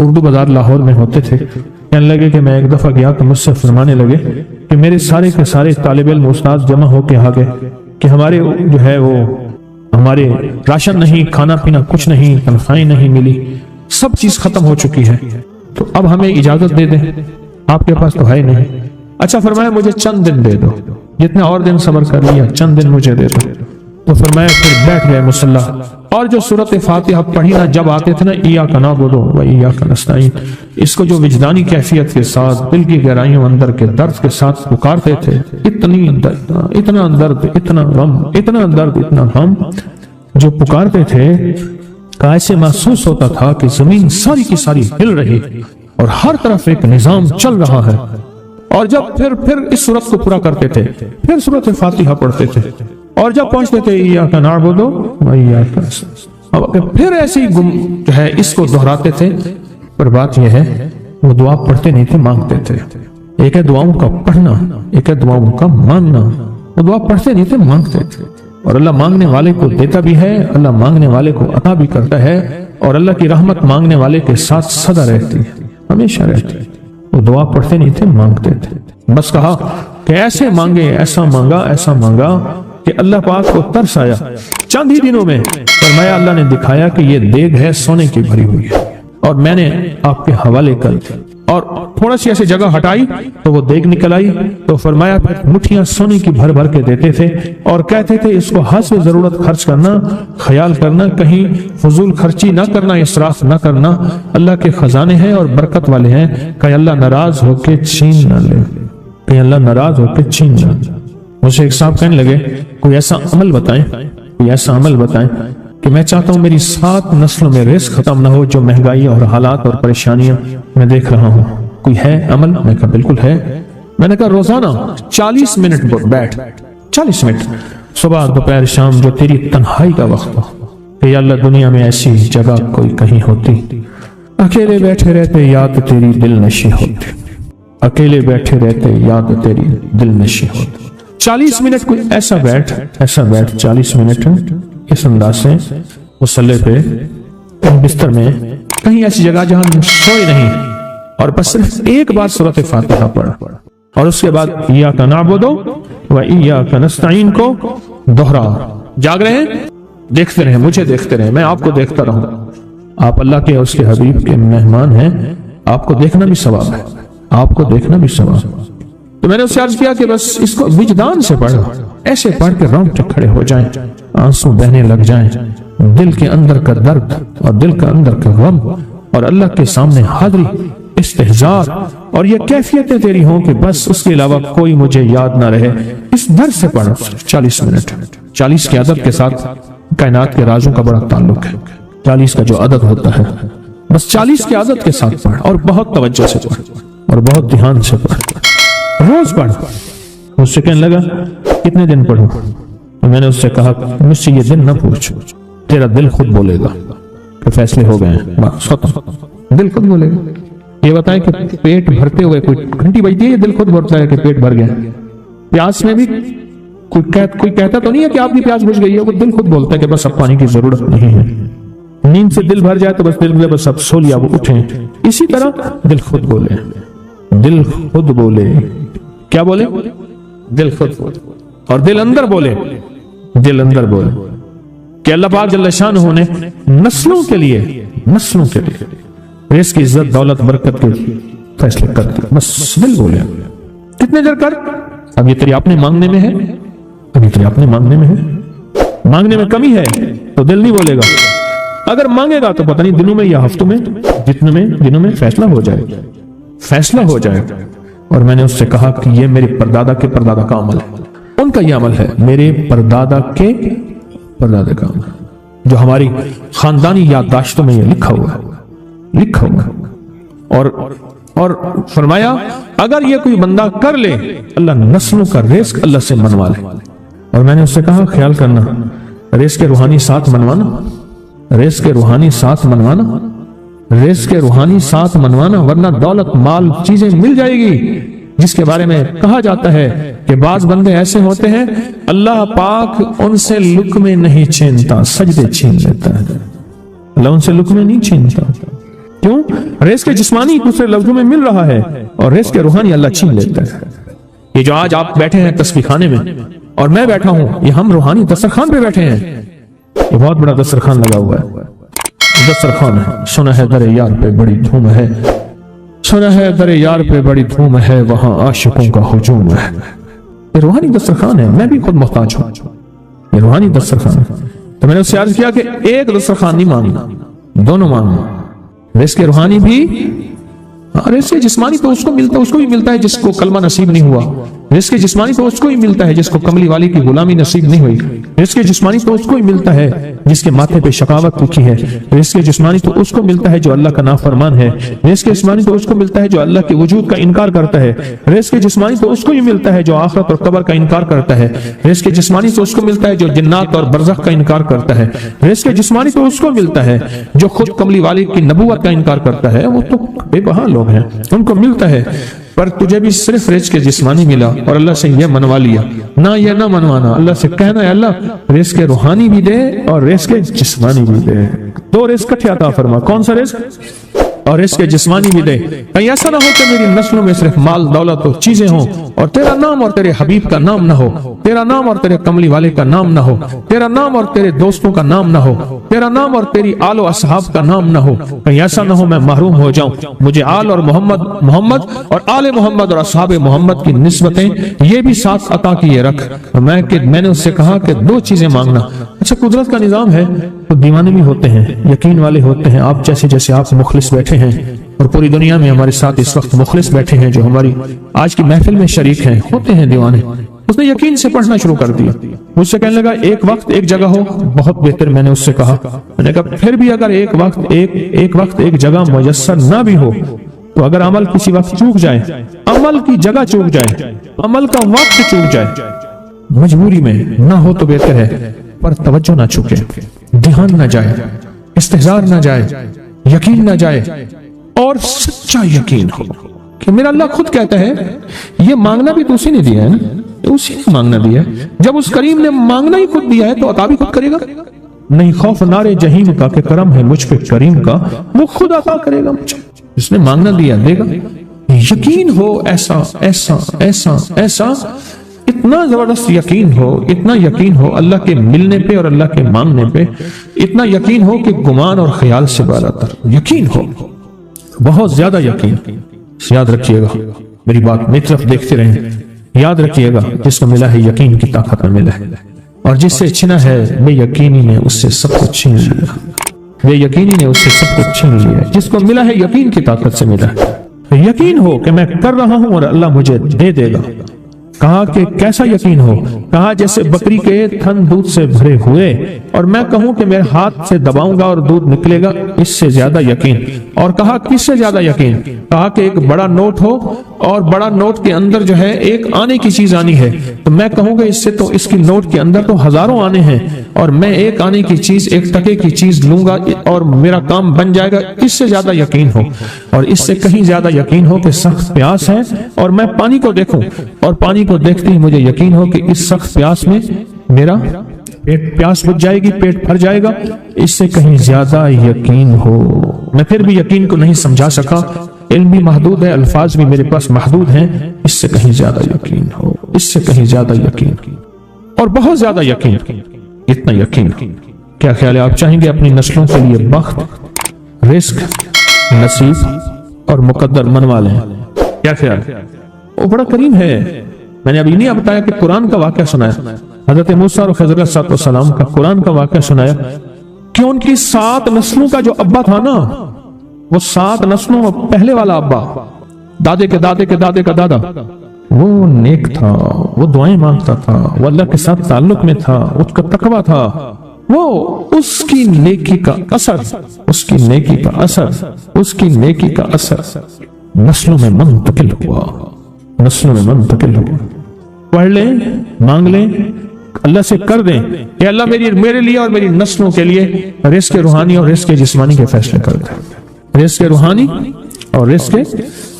اردو بازار لاہور میں ہوتے تھے. کہنے لگے کہ میں ایک دفعہ گیا تو مجھ سے فرمانے لگے کہ میرے سارے کے سارے طالب علم استاد جمع ہو کے آ گئے کہ ہمارے جو ہے وہ ہمارے راشن نہیں، کھانا پینا کچھ نہیں، تنخواہیں نہیں ملی، سب چیز ختم ہو چکی ہے، تو اب ہمیں اجازت دے دیں، آپ کے پاس تو ہے نہیں. اچھا فرمایا مجھے چند دن دے دو، جتنے اور دن صبر کر لیا، چند دن مجھے دے دو. تو فرمایا پھر بیٹھ گئے مصلی اور جو سورۃ فاتحہ پڑھی نا جب آتے تھے نا ایاک نعبد و ایاک نستعین، اس کو جو وجدانی کیفیت کے ساتھ دل کی گہرائیوں اندر کے درد کے ساتھ پکارتے تھے، اتنی درد، اتنا درد، اتنا غم، اتنا درد، اتنا غم جو پکارتے تھے کہ ایسے محسوس ہوتا تھا کہ زمین ساری کی ساری ہل رہی اور ہر طرف ایک نظام چل رہا ہے. اور جب پھر اس سورت کو پورا کرتے تھے پھر سورۃ فاتحہ پڑھتے تھے اور جب پہنچتے تھے ایاک نعبد و ایاک نستعین پھر ایسے ہی جو ہے اس کو دہراتے تھے. پر بات یہ ہے وہ دعا پڑھتے نہیں تھے، مانگتے تھے. ایک ہے دعاؤں کا پڑھنا، ایک ہے دعاؤں کا مانگنا. وہ دعا پڑھتے نہیں تھے، مانگتے تھے. اور اللہ مانگنے والے کو دیتا بھی ہے، اللہ مانگنے والے کو عطا بھی کرتا ہے، اور اللہ کی رحمت مانگنے والے کے ساتھ سدا رہتی ہے، ہمیشہ رہتی ہے. وہ دعا پڑھتے نہیں تھے، مانگتے تھے. بس کہا کہ ایسے مانگے، ایسا مانگا، ایسا مانگا کہ اللہ پاک کو ترس آیا. چند ہی دنوں میں فرمایا اللہ نے دکھایا کہ یہ دیگ ہے سونے کی بھری ہوئی ہے، اور میں نے آپ کے حوالے کر اور تھوڑا سی ایسی جگہ ہٹائی تو وہ دیگ نکل آئی. تو فرمایا پھر مٹھیاں سونے کی بھر بھر کے دیتے تھے اور کہتے تھے اس کو حسب ضرورت خرچ کرنا، خیال کرنا، کہیں فضول خرچی نہ کرنا، اسراف نہ کرنا. اللہ کے خزانے ہیں اور برکت والے ہیں، کہ اللہ ناراض ہو کے چھین نہ لے، کہ اللہ ناراض ہو کے چھین نہ لے. مجھے ایک صاحب کہنے لگے کوئی ایسا عمل بتائیں، کوئی ایسا عمل بتائیں کہ میں چاہتا ہوں میری 7 نسلوں میں رزق ختم نہ ہو، جو مہنگائی اور حالات اور پریشانیاں میں دیکھ رہا ہوں. کوئی ہے عمل؟ میں کہا بالکل ہے. میں نے کہا روزانہ 40 منٹ بیٹھ، 40 منٹ صبح دوپہر شام جو تیری تنہائی کا وقت ہو، کہ یا اللہ دنیا میں ایسی جگہ کوئی کہیں ہوتی، اکیلے بیٹھے رہتے یاد تیری دل نشی ہوتی، اکیلے بیٹھے رہتے یاد تیری دل نشی ہوتی. 40 منٹ کوئی ایسا بیٹھ 40 منٹ اس انداز سے مصلی پہ بستر میں کہیں ایسی جگہ جہاں سوئے نہیں، اور بس صرف ایک بار سورۃ فاتحہ پڑھا، اور اس کے بعد ایاک نعبد و ایاک نستعین کو دوہرا. جاگ رہے ہیں، دیکھتے رہیں، مجھے دیکھتے رہیں، میں آپ کو دیکھتا رہوں. آپ اللہ کے اور اس کے حبیب کے مہمان ہیں، آپ کو دیکھنا بھی ثواب ہے، آپ کو دیکھنا بھی ثواب ہے. تو میں نے اس سے عرض کیا کہ بس اس کو وجدان سے پڑھو، ایسے پڑھ کے رونگٹے کھڑے ہو جائیں، آنسو بہنے لگ جائیں، دل کے اندر کا درد اور دل کا اندر کا غم اور اللہ کے سامنے حاضری، استحضار اور یہ کیفیتیں تیری ہوں کہ بس اس کے علاوہ کوئی مجھے یاد نہ رہے. اس درد سے پڑھو 40 منٹ. 40 کے عدد کے ساتھ کائنات کے رازوں کا بڑا تعلق ہے. 40 کا جو عدد ہوتا ہے بس 40 کے عدد کے ساتھ پڑھ، اور بہت توجہ سے پڑھ اور بہت دھیان سے پڑھ، روز پڑھ. مجھ سے کہنے لگا کتنے دن پڑھوں؟ میں نے اس سے کہا مجھ سے یہ دن نہ پوچھ، تیرا دل خود بولے گا کہ فیصلے ہو گئے ہیں، بس ختم، دل خود بولے گا. یہ بتائیں کہ پیٹ بھرتے ہوئے کوئی گھنٹی بجتی ہے، یہ دل خود بولتا ہے کہ پیٹ بھر گیا. پیاس میں بھی کوئی کہتا تو نہیں ہے کہ آپ کی پیاس بجھ گئی ہے، وہ دل خود بولتا ہے کہ بس اب پانی کی ضرورت نہیں ہے. نیند سے دل بھر جائے تو بس دل میں بس اب سو لیا، وہ اٹھیں. اسی طرح دل خود بولے، دل خود بولے. کیا بولے؟ دل خود بولے. اور دل اندر بولے، دل اندر بولے کہ اللہ پاک جل شانہ نے نسلوں کے لیے رزق کی عزت دولت برکت کے فیصلے کر دی. بس دل بولے. کتنے دیر کر؟ اب یہ تیری اپنے مانگنے میں ہے، اب یہ تیری اپنے مانگنے میں ہے. مانگنے میں کمی ہے تو دل نہیں بولے گا. اگر مانگے گا تو پتہ نہیں دنوں میں یا ہفتوں میں، دنوں میں فیصلہ ہو جائے گا، فیصلہ ہو جائے گا. اور میں نے اس سے کہا کہ یہ میرے پردادا کے پردادا کا عمل ہے، ان کا یہ عمل ہے، میرے پردادا کے پردادا کا عمل، جو ہماری خاندانی یادداشتوں میں یہ لکھا ہوا اور فرمایا اگر یہ کوئی بندہ کر لے اللہ نسلوں کا رزق اللہ سے منوا لے. اور میں نے اس سے کہا خیال کرنا، رزق کے روحانی ساتھ منوانا، رزق کے روحانی ساتھ منوانا، رزق کے روحانی ساتھ منوانا، ورنہ دولت مال چیزیں مل جائے گی جس کے بارے میں کہا جاتا ہے کہ بعض بندے ایسے ہوتے ہیں اللہ پاک ان سے لقمے نہیں چھینتا، سجدے چھین لیتا ہے. اللہ ان سے لقمے نہیں چھینتا، کیوں؟ رزق جسمانی دوسرے لفظوں میں مل رہا ہے اور رزق روحانی اللہ چھین لیتا ہے۔ یہ جو آج آپ بیٹھے ہیں تسبیح خانے میں اور میں بیٹھا ہوں، یہ ہم روحانی دسترخوان پہ بیٹھے ہیں۔ یہ بہت بڑا دسترخوان لگا ہوا ہے، دسترخوان ہے۔ سنا ہے در یار پہ بڑی دھوم ہے، سنا ہے در یار پہ بڑی دھوم ہے، وہاں عاشقوں کا ہجوم ہے۔ یہ روحانی دسترخوان ہے، میں بھی خود محتاج ہوں، یہ روحانی دسترخوان ہے۔ تو میں نے اس سے عرض کیا کہ ایک دسترخوان نہیں مانگنا، دونوں مانگنا، رزق روحانی بھی اور رزق جسمانی تو اس کو بھی ملتا ہے جس کو کلمہ نصیب نہیں ہوا، رزق جسمانی تو اس کو ہی ملتا ہے جس کو کملی والی کی غلامی نصیب نہیں ہوئی، رزق جسمانی تو اس کو ہی ملتا ہے جس کے ماتھے پہ شقاوت لکھی ہے، رزق جسمانی تو اس کو ملتا ہے جو اللہ کا نافرمان ہے، رزق جسمانی تو اس کو ملتا ہے جو اللہ کے وجود کا انکار کرتا ہے، رزق جسمانی تو اس کو ہی ملتا ہے جو آخرت اور قبر کا انکار کرتا ہے، رزق جسمانی تو اس کو ملتا ہے جو جنات اور برزخ کا انکار کرتا ہے، رزق جسمانی تو اس کو ملتا ہے جو خود کملی والی کی نبوت کا انکار کرتا ہے، وہ تو بے بہا لوگ ہیں، ان کو ملتا ہے۔ پر تجھے بھی صرف رزق جسمانی ملا اور اللہ سے یہ منوا لیا، نہ یہ نہ منوانا، اللہ سے کہنا ہے اللہ رزق روحانی بھی دے اور رزق جسمانی بھی دے، دو رزق کٹھے عطا فرما۔ کون سا رزق؟ اور رزق جسمانی بھی دے۔ کہیں ایسا نہ ہو کہ میری نسلوں میں صرف مال دولت اور چیزیں ہوں اور تیرا نام اور تیرے حبیب کا نام نہ ہو، تیرا نام اور تیرے کملی والے کا نام نہ ہو، تیرا نام اور تیرے دوستوں کا نام نہ ہو، تیرا نام اور تیری آل و اصحاب کا نام نہ ہو۔ کہیں ایسا نہ ہو میں محروم ہو جاؤں، مجھے آل اور محمد اور آل محمد اور اصحاب محمد کی نسبتیں یہ بھی ساتھ عطا کیے رکھ۔ میں نے اس سے کہا کہ دو چیزیں مانگنا۔ اچھا قدرت کا نظام ہے تو دیوانے بھی ہوتے ہیں، یقین والے ہوتے ہیں، آپ جیسے آپ مخلص بیٹھے ہیں اور پوری دنیا میں ہمارے ساتھ اس وقت مخلص بیٹھے ہیں جو ہماری آج کی محفل میں شریک ہیں، ہوتے ہیں دیوانے۔ اس نے یقین سے پڑھنا شروع کر دیا، مجھ سے کہنے لگا ایک وقت ایک جگہ ہو، بہت بہتر۔ میں نے اس سے کہا، میں نے کہا پھر بھی اگر ایک وقت ایک جگہ میسر نہ بھی ہو تو اگر عمل کسی وقت چوک جائے، عمل کی جگہ چوک جائے، عمل کا وقت چوک جائے، مجبوری میں نہ ہو تو بہتر ہے، پر توجہ نہ چکے، دھیان نہ جائے، استحضار نہ جائے، یقین نہ جائے، اور سچا یقین ہو کہ میرا اللہ خود کہتا ہے یہ مانگنا بھی تو اسی نے دیا ہے نا، اسی نے مانگنا دیا ہے۔ جب اس کریم نے مانگنا ہی خود دیا ہے تو عطا بھی خود کرے گا۔ نہیں خوف نارے جہیم کا کہ کرم ہے مجھ پہ کریم کا، وہ خود عطا کرے گا مجھے، جس نے مانگنا دیا دے گا۔ یقین ہو ایسا ایسا ایسا ایسا، اتنا زبردست یقین ہو، اتنا یقین ہو اللہ کے ملنے پہ اور اللہ کے مانگنے پہ، اتنا یقین ہو کہ گمان اور خیال سے بالا تر یقین ہو، بہت زیادہ یقین۔ یاد رکھیے گا میری بات، میری طرف دیکھتے رہیں، یاد رکھیے گا جس کو ملا ہے یقین کی طاقت میں ملا ہے، اور جس سے چھنا ہے بے یقینی نے اس سے سب کچھ چھین لیا، بے یقینی نے اس سے سب کچھ چھین لیا۔ جس کو ملا ہے یقین کی طاقت سے ملا ہے، یقین ہو کہ میں کر رہا ہوں اور اللہ مجھے دے دے گا۔ کہا کہ کیسا یقین ہو؟ کہا جیسے بکری کے تھن دودھ سے بھرے ہوئے اور میں کہوں کہ میرے ہاتھ سے دباؤں گا اور دودھ نکلے گا، اس سے زیادہ یقین۔ اور کہا کس سے زیادہ یقین؟ کہا کہ ایک بڑا نوٹ ہو اور بڑا نوٹ کے اندر جو ہے ایک آنے کی چیز آنی ہے، تو میں کہوں گا اس سے تو اس کی نوٹ کے اندر تو ہزاروں آنے ہیں اور میں ایک آنے کی چیز، ایک ٹکے کی چیز لوں گا اور میرا کام بن جائے گا۔ اس سے زیادہ یقین ہو، اور اس سے کہیں زیادہ یقین ہو کہ سخت پیاس ہے اور میں پانی کو دیکھوں اور پانی کو دیکھتے ہی مجھے یقین ہو کہ اس سخت پیاس میں میرا پیاس بجھ جائے گی، پیٹ بھر جائے گا۔ اس سے کہیں زیادہ یقین ہو۔ میں پھر بھی یقین کو نہیں سمجھا سکا، علم بھی محدود ہے، الفاظ بھی میرے پاس محدود ہیں۔ اس سے کہیں زیادہ یقین ہو، اس سے کہیں زیادہ یقین اور بہت زیادہ یقین، اتنا یقین۔ کیا خیال ہے؟ آپ چاہیں گے اپنی نسلوں کے لیے بخت، رزق، نصیب اور مقدر منوا لیں؟ کیا خیال؟ وہ بڑا کریم ہے۔ میں نے ابھی نہیں بتایا کہ قرآن کا واقعہ سنایا، حضرت موسیٰ اور خضر علیہ السلام کا قرآن کا واقعہ سنایا کہ ان کی 7 نسلوں کا جو ابا تھا نا، وہ 7 نسلوں میں پہلے والا ابا، دادے کے دادے کے دادے کا دادا، وہ نیک تھا، وہ دعائیں مانگتا تھا، وہ اللہ کے ساتھ تعلق میں تھا، اس کا تقویٰ تھا، وہ اس کی نیکی کا اثر، اس کی نیکی کا اثر، اس کی نیکی کا اثر نسلوں میں منتقل ہوا، نسلوں میں منتقل ہوا۔ پڑھ لیں، مانگ لیں، اللہ سے کر دیں کہ اللہ میرے لیے اور میری نسلوں کے لیے رزق روحانی اور رزق جسمانی کے فیصلے کر دیں، رزق روحانی اور رزق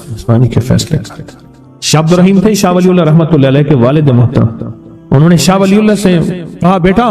جسمانی کے فیصلے کر دیں۔ شاہ عبد الرحیم تھے شاہ ولی اللہ رحمۃ اللہ علیہ کے والد محترم، انہوں نے شاہ ولی اللہ سے کہا بیٹا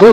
2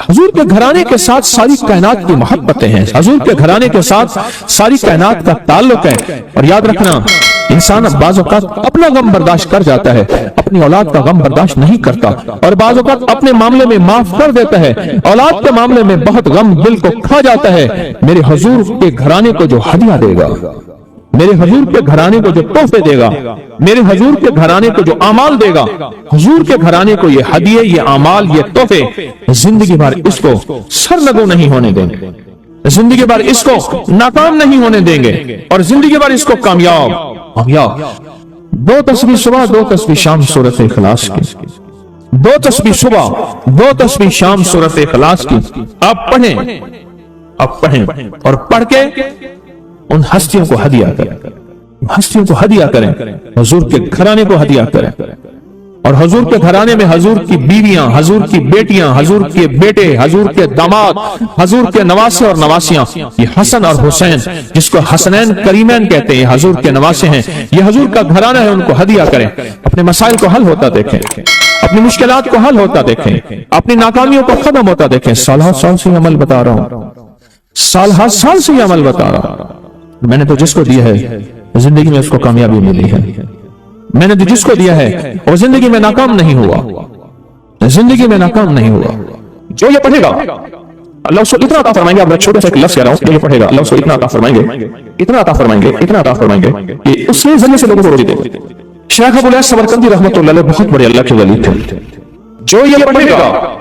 حضور کے گھرانے کے ساتھ ساری کائنات کی محبتیں ہیں، حضور کے گھرانے کے ساتھ ساری کائنات کا تعلق ہے۔ اور یاد رکھنا، انسان بعض اوقات اپنا غم برداشت کر جاتا ہے، اپنی اولاد کا غم برداشت نہیں کرتا، اور بعض اوقات اپنے معاملے میں معاف کر دیتا ہے، اولاد کے معاملے میں بہت غم دل کو کھا جاتا ہے۔ میرے حضور کے گھرانے کو جو ہدیہ دے گا، میرے حضور کے گھرانے کو جو تحفے دے گا، میرے حضور کے گھرانے کو جو اعمال دے گا، حضور کے گھرانے کو یہ ہدیے، یہ اعمال، یہ تحفے زندگی بھر اس کو سرنگو نہیں ہونے دیں گے، زندگی بھر اس کو ناکام نہیں ہونے دیں گے، اور زندگی بھر اس کو کامیاب۔ دو تسبیح صبح، دو تسبیح شام سورۃ اخلاص کی، دو تسبیح صبح، دو تسبیح شام سورۃ اخلاص کی آپ پڑھیں اور پڑھ کے ان ہستیوں کو ہدیہ کریں، ہستیوں کو ہدیہ کریں، حضور کے گھرانے کو ہدیہ کریں، اور حضور کے گھرانے میں حضور کی بیویاں، حضور کی بیٹیاں، حضور کے بیٹے، حضور کے داماد، حضور کے نواسے اور نواسیاں، یہ حسن اور حسین جس کو حسنین کریمین کہتے ہیں، یہ حضور کے نواسے ہیں، یہ حضور کا گھرانہ ہے، ان کو ہدیہ کریں، اپنے مسائل کو حل ہوتا دیکھیں، اپنی مشکلات کو حل ہوتا دیکھیں، اپنی ناکامیوں کو ختم ہوتا دیکھیں۔ سالہ سال سے یہ عمل بتا رہا ہوں، سالہ سال سے یہ عمل بتا رہا ہوں، میں نے تو جس کو دیا ہے زندگی میں اس کو کامیابی ملی ہے، میں نے تو جس کو دیا ہے وہ زندگی میں ناکام نہیں ہوا، زندگی میں ناکام نہیں ہوا۔ جو یہ پڑھے گا اللہ اس کو اتنا عطا فرمائیں گے، اب میں چھوٹے سے ایک لفظ کہہ رہا ہوں، جو یہ پڑھے گا اللہ اس کو اتنا عطا فرمائیں گے، اتنا عطا فرمائیں گے، اتنا عطا فرمائیں گے کہ اس سے ذریعے سے لوگوں کو روزی دے گا۔ شیخ ابو الیاس سمرقندی رحمۃ اللہ علیہ بہت بڑے اللہ کے ولی تھے، جو یہ پڑھے گا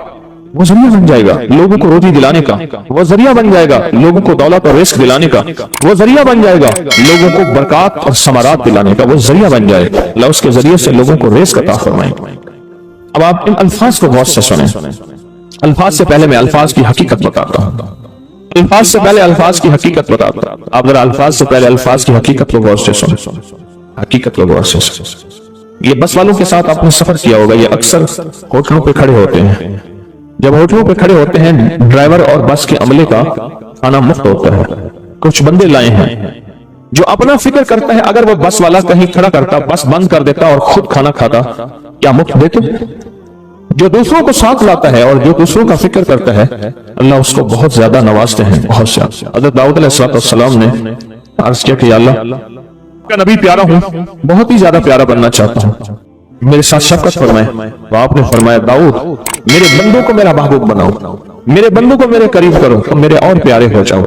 وہ ذریعہ بن جائے گا لوگوں کو روزی دلانے کا، وہ ذریعہ بن جائے گا لوگوں کو دولت اور رزق دلانے کا، وہ ذریعہ بن جائے گا لوگوں کو برکات اور ثمرات دلانے کا، وہ ذریعہ بن جائے گا، اللہ اس کے ذریعے سے لوگوں کو رزق عطا فرمائیں گے۔ اب آپ ان الفاظ کو غور سے سنیں، الفاظ سے پہلے میں الفاظ کی حقیقت بتاتا ہوں، الفاظ سے پہلے الفاظ کی حقیقت بتاتا ہوں، آپ ذرا الفاظ سے پہلے الفاظ کی حقیقت کو غور سے سنیں، حقیقت کو غور سے سنیں۔ یہ بس والوں کے ساتھ آپ نے سفر کیا ہوگا، یہ اکثر ہوٹلوں پہ کھڑے ہوتے ہیں، جب ہوٹلوں پہ کھڑے ہوتے ہیں ڈرائیور اور بس کے عملے کا کھانا مفت ہوتا ہے، کچھ بندے لائے ہیں جو اپنا فکر کرتا ہے اگر وہ بس والا کہیں کھڑا کرتا، بس بند کر دیتا اور خود کھانا کھاتا، کیا مفت دیتے؟ جو دوسروں کو ساتھ لاتا ہے اور جو دوسروں کا فکر کرتا ہے اللہ اس کو بہت زیادہ نوازتے ہیں، بہت زیادہ۔ حضرت داؤد علیہ السلام نے عرض کیا کہ یا اللہ کا نبی پیارا ہوں، بہت ہی زیادہ پیارا بننا چاہتا ہوں، میرے ساتھ شفقت فرمائے۔ تو آپ نے فرمایا داؤد میرے بندوں کو میرا محبوب بناؤ، میرے بندوں کو میرے قریب کرو، تم میرے اور پیارے ہو جاؤ۔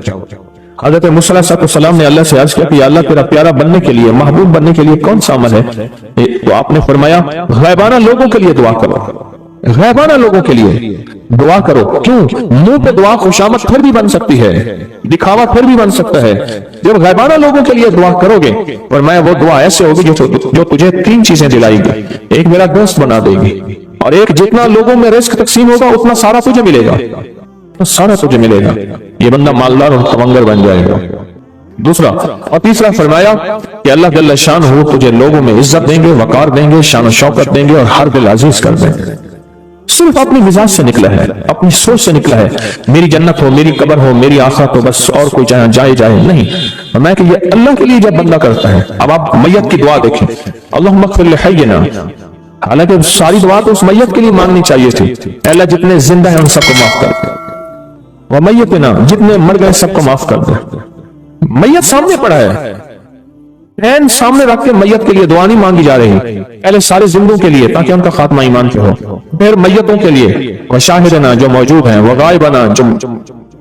حضرت موسیٰ علیہ السلام نے اللہ سے عرض کیا کہ یا اللہ تیرا پیارا بننے کے لیے، محبوب بننے کے لیے کون سا عمل ہے؟ تو آپ نے فرمایا غیبانہ لوگوں کے لیے دعا کرو، غیبانہ لوگوں کے لیے دعا کرو۔ کیوں؟ منہ پہ دعا خوشامد پھر بھی بن سکتی ہے، دکھاوا پھر بھی بن سکتا ہے، جب غیبانہ لوگوں کے لیے دعا کرو گے اور میں وہ دعا ایسے ہوگی جو تجھے تین چیزیں دلائے گی، ایک میرا دوست بنا دے گی، اور ایک جتنا لوگوں میں رزق تقسیم ہوگا اتنا سارا تجھے ملے گا، سارا تجھے ملے گا، یہ بندہ مالدار اور کمنگر بن جائے گا۔ دوسرا اور تیسرا فرمایا کہ اللہ جل شان ہو تجھے لوگوں میں عزت دیں گے، وقار دیں گے، شان و شوکت دیں گے اور ہر دل عزیز کر دیں گے۔ صرف اپنی مزاج سے نکلا ہے، اپنی سوچ سے نکلا ہے، میری جنت ہو، میری قبر ہو، میری آخرت ہو، بس اور کوئی جائے نہیں۔ میں کہ یہ اللہ کے لیے جب بندہ کرتا ہے، اب آپ میت کی دعا دیکھیں، اللہم اغفر لحینا، حالانکہ ساری دعا تو اس میت کے لیے مانگنی چاہیے تھی، اے اللہ جتنے زندہ ہیں ان سب کو معاف کر دے، ومیتنا جتنے مر گئے سب کو معاف کر دے۔ میت سامنے پڑا ہے، عین سامنے رکھ کے میت کے لیے دعا نہیں مانگی جا رہی، پہلے سارے زندوں کے لیے تاکہ ان کا خاتمہ ایمان پہ ہو، پھر میتوں کے لیے، وشاہدنا جو موجود ہیں، وغائبنا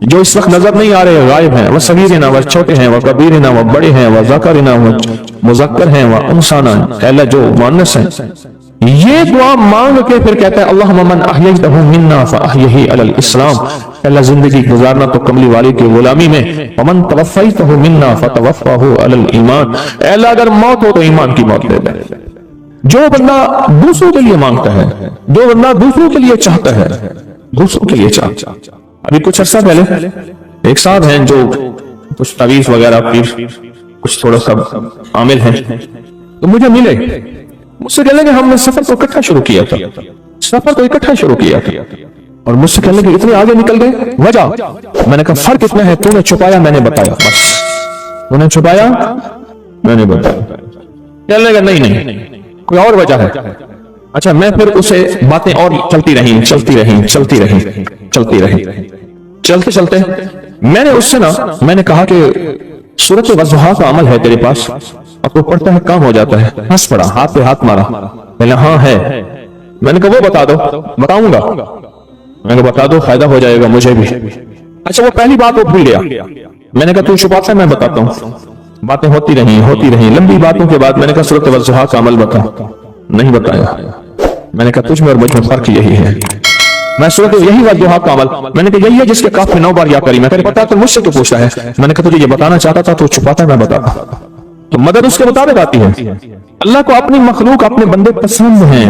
جو اس وقت نظر نہیں آ رہے غائب ہیں، وصغیرنا وہ چھوٹے ہیں، وکبیرنا وہ بڑے ہیں، وذکرنا وہ مذکر ہیں، وانثانا اے اللہ جو مؤنث ہیں۔ یہ دعا مانگ کے پھر کہتا ہے اللہم من احییتہ منا فاحیہ علی الاسلام، اللہ زندگی گزارنا تو کملی والی کی غلامی میں، ومن توفیتہ منا فتوفہ علی الایمان، اے اللہ اگر موت ہو تو ایمان کی موت دے دے۔ جو بندہ دوسروں کے لیے مانگتا ہے، جو بندہ دوسروں کے لیے چاہتا ہے، دوسروں کے لیے چاہتا ہے۔ ابھی کچھ عرصہ پہلے ایک صاحب ہیں جو کچھ تعویذ وغیرہ پیر کچھ تھوڑا سا عامل ہیں، تو مجھے ملے، مجھ سے کہنے کہ ہم نے سفر کو اکٹھا شروع کیا تھا، سفر کو اکٹھا شروع کیا تھا، اور مجھ سے کہنے کہ اتنے آگے نکل گئے، وجہ میں نے کہا فرق اتنا ہے، تو نے چھپایا میں نے بتایا، بس تو نے چھپایا میں نے بتایا۔ کہنے لگا نہیں کوئی اور وجہ ہے۔ اچھا میں پھر اسے باتیں اور چلتی رہیں چلتی رہی. چلتے چلتے میں نے اس سے میں نے کہا کہ سورۃ والضحیٰ کا عمل ہے تیرے پاس اور تو پڑھتا ہے کام ہو جاتا ہے. ہنس پڑا, ہاتھ پہ ہاتھ مارا. میں نے ہاں ہے. میں نے کہا وہ بتا دو. بتاؤں گا. میں نے بتا دو, فائدہ ہو جائے گا مجھے بھی. اچھا وہ پہلی بات وہ بھول گیا. میں نے کہا تو چھپاتا ہے, میں بتاتا ہوں. باتیں ہوتی رہیں لمبی باتوں کے بعد میں نے کہا سورۃ والضحیٰ کا عمل بتا. نہیں بتایا. میں نے کہا تجھ میں اور مجھ میں فرق یہی ہے. میں سورۃ یہی والضحیٰ کا عمل, میں نے کہا یہی ہے جس کے کاف میں 9 بار یا کری. میں کہا پتا تو مجھ سے تو پوچھتا ہے. میں نے کہا تجھے یہ بتانا چاہتا تھا تو چھپاتا ہے, میں بتاتا. تو مدد اس کے مطابق آتی ہے. اللہ کو اپنی مخلوق اپنے بندے پسند ہیں.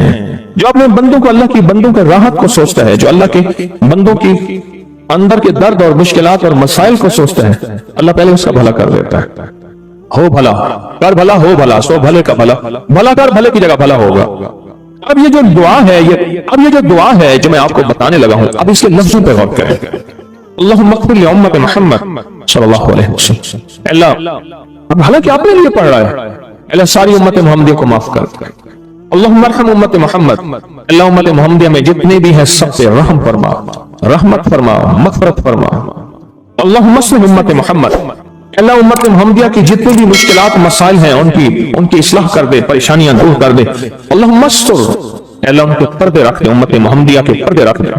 جو اپنے بندوں کو, اللہ کی بندوں کے راحت کو سوچتا ہے, جو اللہ کے بندوں کی اندر کے درد اور مشکلات اور مسائل کو سوچتا ہے, اللہ پہلے اس کا بھلا کر دیتا ہے. ہو بھلا کر بھلا, ہو بھلا سو بھلے کا بھلا. بھلا کر بھلے کی جگہ بھلا ہوگا. اب یہ جو دعا ہے جو میں آپ کو بتانے لگا ہوں, اب اس کے لفظوں پہ غور کریں. اللہم اغفر لامت محمد صلی اللہ علیہ وسلم. اللہ حالانکہ اپنے لیے پڑھ رہا ہے, اللہ ساری امت محمدیہ کو معاف کر. اللہم ارحم امت محمد, اللہ امت محمدیہ میں جتنے بھی ہیں سب سے رحم فرما, رحمت فرما, مغفرت فرما. اللہم اصلح امت محمد, اللہ امت محمدیہ کی جتنی بھی مشکلات مسائل ہیں ان کی اصلاح کر دے, پریشانیاں دور کر دے. اللہم استر, اللہ ان کے پردے رکھ دے, امت محمدیہ کے پردے رکھ دے,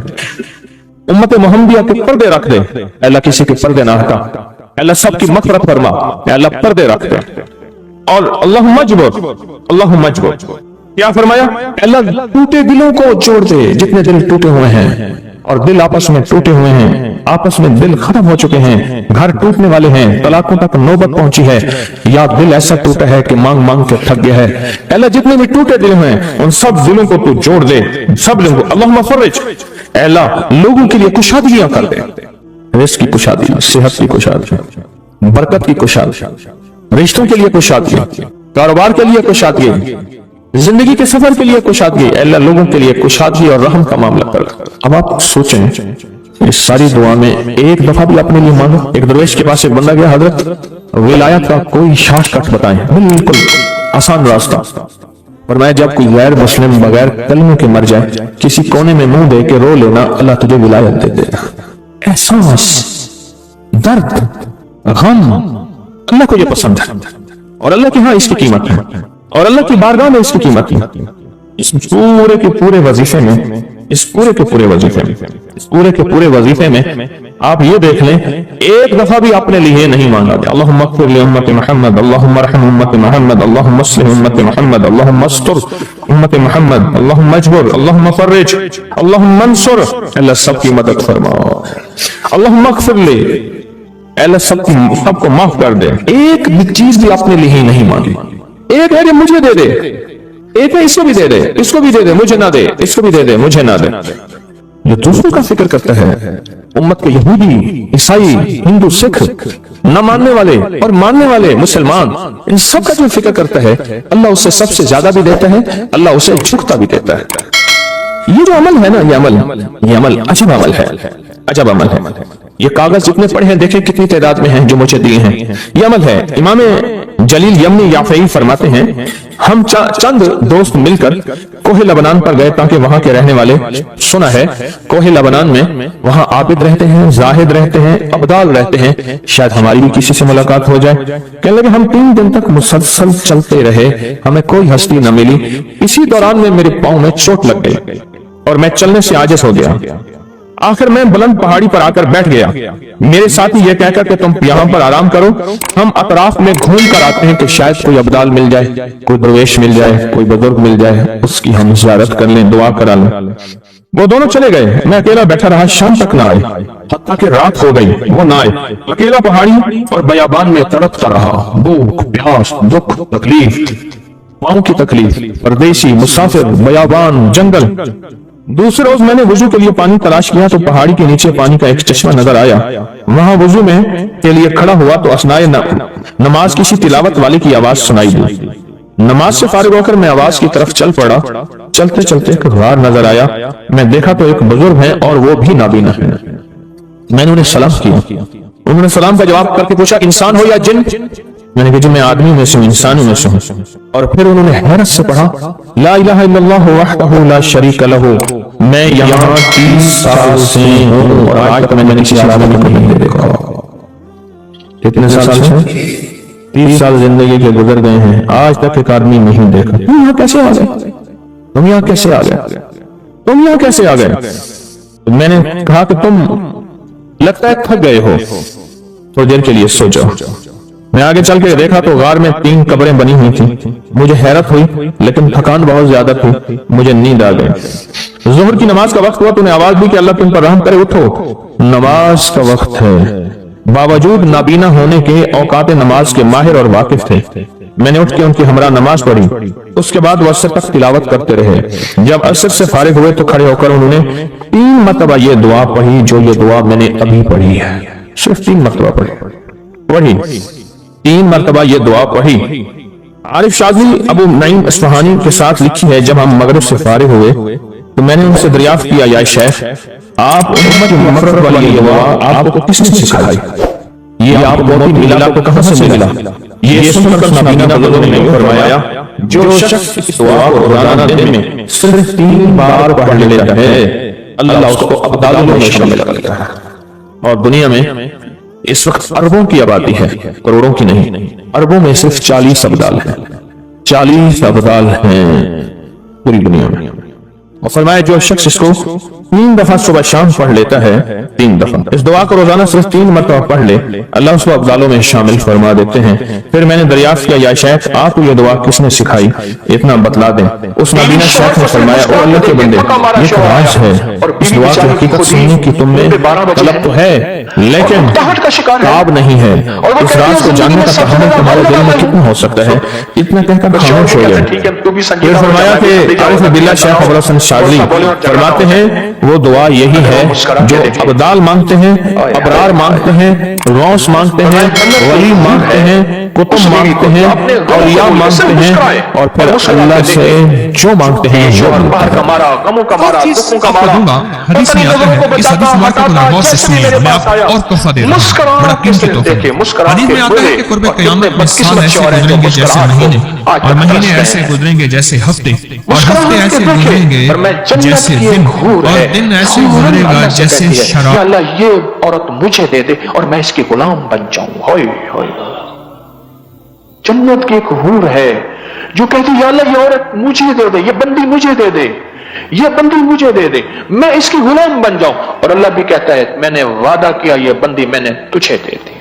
امت محمدیہ کے پردے رکھ دے. اللہ کسی کے پردے نہ ہٹا. اللہ سب کی مغفرت فرما, اللہ پردے رکھ دے. اور اللہم اجبر, کیا فرمایا, اللہ ٹوٹے دلوں کو جوڑ دے. جتنے دل ٹوٹے ہوئے ہیں اور دل آپس میں ٹوٹے ہوئے ہیں, آپس میں دل ختم ہو چکے ہیں, گھر ٹوٹنے والے ہیں, طلاقوں تک نوبت پہنچی ہے, یا دل ایسا ٹوٹا ہے کہ مانگ مانگ کے تھک گیا ہے, اللہ جتنے بھی ٹوٹے دل ہیں ان سب دلوں کو تو جوڑ دے, سب لوگوں کو. اللہم فرج, اللہ لوگوں کے لیے کشادگیاں کر دے. رزق کی کشادگی, صحت کی کشادگی, برکت کی کشادگی, رشتوں کے لیے کشادگی, کاروبار کے لیے کشادگی, زندگی کے سفر کے لیے کشادگی. اللہ لوگوں کے لیے کشادگی اور رحم کا معاملہ کر. اب آپ سوچیں اس ساری دعا میں ایک دفعہ بھی اپنے لیے مانگو. ایک درویش کے پاس ایک بندہ گیا, حضرت ولایت کا کوئی شارٹ کٹ بتائیں, بالکل آسان راستہ. فرمایا جب کوئی غیر مسلم بغیر کلمے کے مر جائے, کسی کونے میں منہ دے کے رو لینا, اللہ تجھے ولایت دے دے. احساس, درد, غم, اللہ کو یہ پسند ہے اور اللہ کے ہاں اس کی قیمت ہے, اور اللہ کی بارگاہ میں اس کی قیمت ہے. اس پورے کے پورے وظیفے میں آپ یہ دیکھ لیں ایک دفعہ بھی اپنے لیے نہیں مانگا گیا. اللہم اغفر لامت محمد, اللہم ارحم امت محمد, اللہم اصلح امت محمد, اللہم استر امت محمد, اللہم اجبر, اللہم فرج, اللہم انصر. اللہ سب کی مدد فرماؤ. اللہم اغفر لے, اللہ سب کو معاف کر دے. ایک بھی چیز بھی اپنے لیے ہی نہیں مانگی. ایک ہے کہ مجھے دے دے, ایک ہے اس کو بھی دے دے, اس کو بھی دے دے, مجھے نہ دے, اس کو بھی دے دے, مجھے نہ دے. جو دوسروں کا فکر کرتا ہے, امت کے یہودی, عیسائی, ہندو, سکھ, نہ ماننے والے اور ماننے والے مسلمان, ان سب کا جو فکر کرتا ہے, اللہ اسے سب سے زیادہ بھی دیتا ہے, اللہ اسے جھکتا بھی دیتا ہے. یہ جو عمل ہے نا, یہ عمل عجب عمل ہے, عجب عمل ہے. یہ کاغذ جتنے پڑے ہیں دیکھیں کتنی تعداد میں ہیں جو مجھے دیے ہیں. یہ عمل ہے. امام جلیل یمنی یافعی فرماتے ہیں, ہم چند دوست مل کر کوہ لبنان پر گئے تاکہ وہاں کے رہنے والے, سنا ہے کوہ لبنان میں وہاں عابد رہتے ہیں, زاہد رہتے ہیں, ابدال رہتے ہیں, شاید ہماری بھی کسی سے ملاقات ہو جائے. کہنے لگے ہم 3 دن تک مسلسل چلتے رہے, ہمیں کوئی ہستی نہ ملی. اسی دوران میں میرے پاؤں میں چوٹ لگ گئی اور میں چلنے سے عاجز ہو گیا. آخر میں بلند پہاڑی پر آ کر بیٹھ گیا. میرے ساتھی یہ کہہ کر کہ تم یہاں پر آرام کرو, ہم اطراف میں گھوم کر آتے ہیں کہ شاید کوئی ابدال مل جائے, کوئی درویش مل جائے, کوئی بزرگ مل جائے, اس کی ہم زیارت کر لیں, دعا کرا لیں. وہ دونوں چلے گئے, میں اکیلا بیٹھا رہا, شام تک نہ آئے, حتیٰ کہ رات ہو گئی, وہ نہ آئے. اکیلا پہاڑی اور بیابان میں تڑپتا رہا, بھوک, پیاس, دکھ, تکلیف, پاؤں کی تکلیف, پردیسی, مسافر, بیابان, جنگل. دوسرے روز میں نے وضو کے لیے پانی تلاش کیا تو پہاڑی کے نیچے پانی کا ایک چشمہ نظر آیا. وہاں وضو میں کے لیے کھڑا ہوا تو اثناء نماز کسی تلاوت والے کی آواز سنائی دی. نماز سے فارغ ہو کر میں آواز کی طرف چل پڑا. چلتے چلتے ایک غار نظر آیا. میں دیکھا تو ایک بزرگ ہے اور وہ بھی نابینا ہے. میں نے انہیں سلام کیا. انہوں نے سلام کا جواب کر کے پوچھا انسان ہو یا جن؟ میں نے کہا جو میں آدمی میں سے ہوں, انسانی میں سے ہوں. اور پھر انہوں نے حیرت سے پڑھا لا الہ الا اللہ وحدہ لا شریک لہ میں یہاں 30 سال سے ہوں اور آج تک میں نے کسی عالم کو نہیں دیکھا. کتنے سال سے؟ 30 سال زندگی کے گزر گئے ہیں, آج تک ایک آدمی نہیں دیکھا. تم یہاں کیسے آ گئے؟ تم یہاں کیسے آ گئے؟ تم یہاں کیسے آ گئے؟ میں نے کہا کہ تم لگتا ہے تھک گئے ہو, تھوڑی دیر کے لیے سو جاؤ. میں آگے چل کے دیکھا تو غار میں 3 قبریں بنی ہوئی تھیں. مجھے حیرت ہوئی لیکن تھکان بہت زیادہ تھی, مجھے نیند آ گئی. ظہر کی نماز کا وقت ہوا تو نے آواز دی کہ اللہ تم پر رحم کرے, اٹھو نماز کا وقت ہے. باوجود نابینا ہونے کے اوقات نماز کے ماہر اور واقف تھے. میں نے اٹھ کے ان کی ہمراہ نماز پڑھی. اس کے بعد وہ عصر تک تلاوت کرتے رہے. جب عصر سے فارغ ہوئے تو کھڑے ہو کر انہوں نے 3 مرتبہ یہ دعا پڑھی جو یہ دعا میں نے ابھی پڑھی ہے. صرف 3 مرتبہ پڑھی. 3 مرتبہ یہ دعا پڑھی. عارف شاذلی ابو نعیم اصفہانی کے ساتھ لکھی ہے, جب ہم مغرب سے فارغ ہوئے تو میں نے ان سے دریافت کیا, یا شیخ آپ امت مفرد والی یہ دعا آپ کو کس نے سکھائی؟ یہ آپ کو ملا کو کہاں سے ملا؟ یہ سن کر نابینا بزرگوں نے فرمایا, جو شخص اس دعا کو روزانہ دن میں صرف 3 بار پڑھ لیتا ہے اللہ اس کو ابدالوں میں شامل کر لیتا ہے. اور دنیا میں اس وقت اربوں کی آبادی ہے, کروڑوں کی نہیں. اربوں میں صرف 40 ابدال ہیں. 40 ابدال ہیں پوری دنیا میں. اور فرمایا جو شخص اس کو 3 دفعہ صبح شام پڑھ لیتا ہے, 3 دفعہ اس دعا کو روزانہ صرف 3 مرتبہ پڑھ لے, اللہ اس کو ابدالوں میں شامل فرما دیتے ہیں. پھر میں نے دریافت کیا, یا شیخ آپ کو یہ دعا کس نے سکھائی؟ اتنا بتلا دیں. اس نابینا شیخ نے فرمایا, او اللہ کے بندے, یہ تو راز ہے. اس دعا کی حقیقت سننے کی تم میں طلب تو ہے لیکن خواب نہیں ہے. اس راز کو جاننے کا تحمل تمہارے دل میں کتنا ہو سکتا ہے؟ اتنا کہہ کر خاموش ہو گئے. پھر فرمایا کہ عارف باللہ شیخ ابو الحسن شاذلی فرماتے ہیں وہ دعا یہی ہے جو ابدال مانگتے ہیں, ابرار مانگتے ہیں, غوث مانگتے ہیں, ولی مانگتے ہیں, کتب مانگتے ہیں, اولیاء مانگتے ہیں, اور پھر اللہ سے جو مانگتے ہیں وہ دوں گا. حدیث میں آتا ہے, اس حدیث مبارکہ کو غور سے سنیے, میں آپ کو اور تحفہ دے رہا ہوں, بڑا قیمتی تحفہ. حدیث میں آتا ہے کہ قرب قیامت میں سال ایسے گزریں گے جیسے مہینے, اور مہینے ایسے گزریں گے جیسے ہفتے, اور ہفتے ایسے گزریں گے جیسے دن, اور دن ایسے گزرے گا جیسے شراب. اللہ یہ عورت مجھے دے دے اور میں اس کی غلام بن جاؤں. ہوئے ہوئے جنت کی ایک حور ہے جو کہتی ہے, یا اللہ یہ عورت مجھے دے دے, یہ بندی مجھے دے دے, یہ بندی مجھے دے دے, میں اس کی غلام بن جاؤں. اور اللہ بھی کہتا ہے میں نے وعدہ کیا یہ بندی میں نے تجھے دے دی.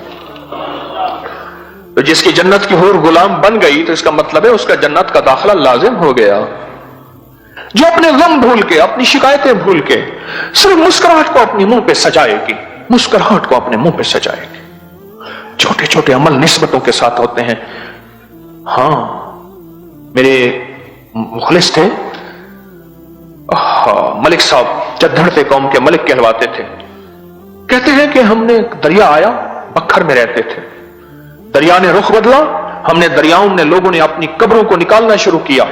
تو جس کی جنت کی حور غلام بن گئی تو اس کا مطلب ہے اس کا جنت کا داخلہ لازم ہو گیا. جو اپنے غم بھول کے, اپنی شکایتیں بھول کے صرف مسکراہٹ کو اپنے منہ پہ سجائے گی, مسکراہٹ کو اپنے منہ پہ سجائے گی. چھوٹے چھوٹے عمل نسبتوں کے ساتھ ہوتے ہیں. ہاں میرے مخلص تھے ملک صاحب, جدھڑتے قوم کے ملک کہلواتے تھے. کہتے ہیں کہ ہم نے دریا آیا, بکھر میں رہتے تھے, دریا نے رخ بدلا, ہم نے دریاؤں نے لوگوں نے اپنی قبروں کو نکالنا شروع کیا.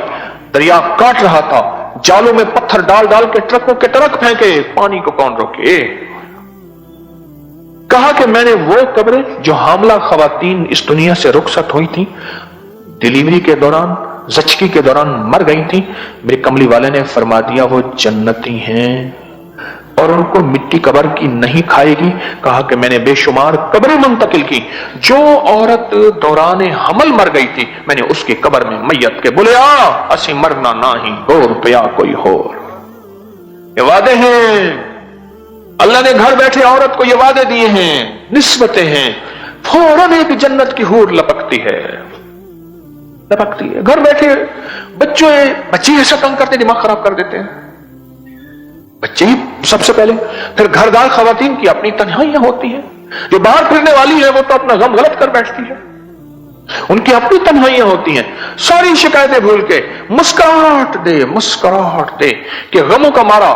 دریا کاٹ رہا تھا, جالوں میں پتھر ڈال ڈال کے ٹرکوں کے ٹرک پھینکے, پانی کو کون روکے. کہا کہ میں نے وہ قبریں جو حاملہ خواتین اس دنیا سے رخصت ہوئی تھیں, ڈیلیوری کے دوران, زچگی کے دوران مر گئی تھیں, میرے کملی والے نے فرما دیا وہ جنتی ہیں اور ان کو مٹی قبر کی نہیں کھائے گی. کہا کہ میں نے بے شمار قبریں منتقل کی, جو عورت دوران حمل مر گئی تھی میں نے اس کی قبر میں میت کے بولے اسی مرنا نہ ہی اور پیا کوئی ہور. یہ وعدے ہیں, اللہ نے گھر بیٹھے عورت کو یہ وعدے دیے ہیں, نسبتیں ہیں. فوراً ایک جنت کی حور لپکتی ہے, لپکتی ہے. گھر بیٹھے بچے ایسا تنگ کرتے, دماغ خراب کر دیتے ہیں بچے ہی سب سے پہلے. پھر گھردار خواتین کی اپنی تنہائیاں ہوتی ہیں, جو باہر پھرنے والی ہے وہ تو اپنا غم غلط کر بیٹھتی ہے, ان کی اپنی تنہائیاں ہوتی ہیں. ساری شکایتیں بھول کے مسکراہٹ دے, مسکراہٹ دے کہ غموں کا مارا.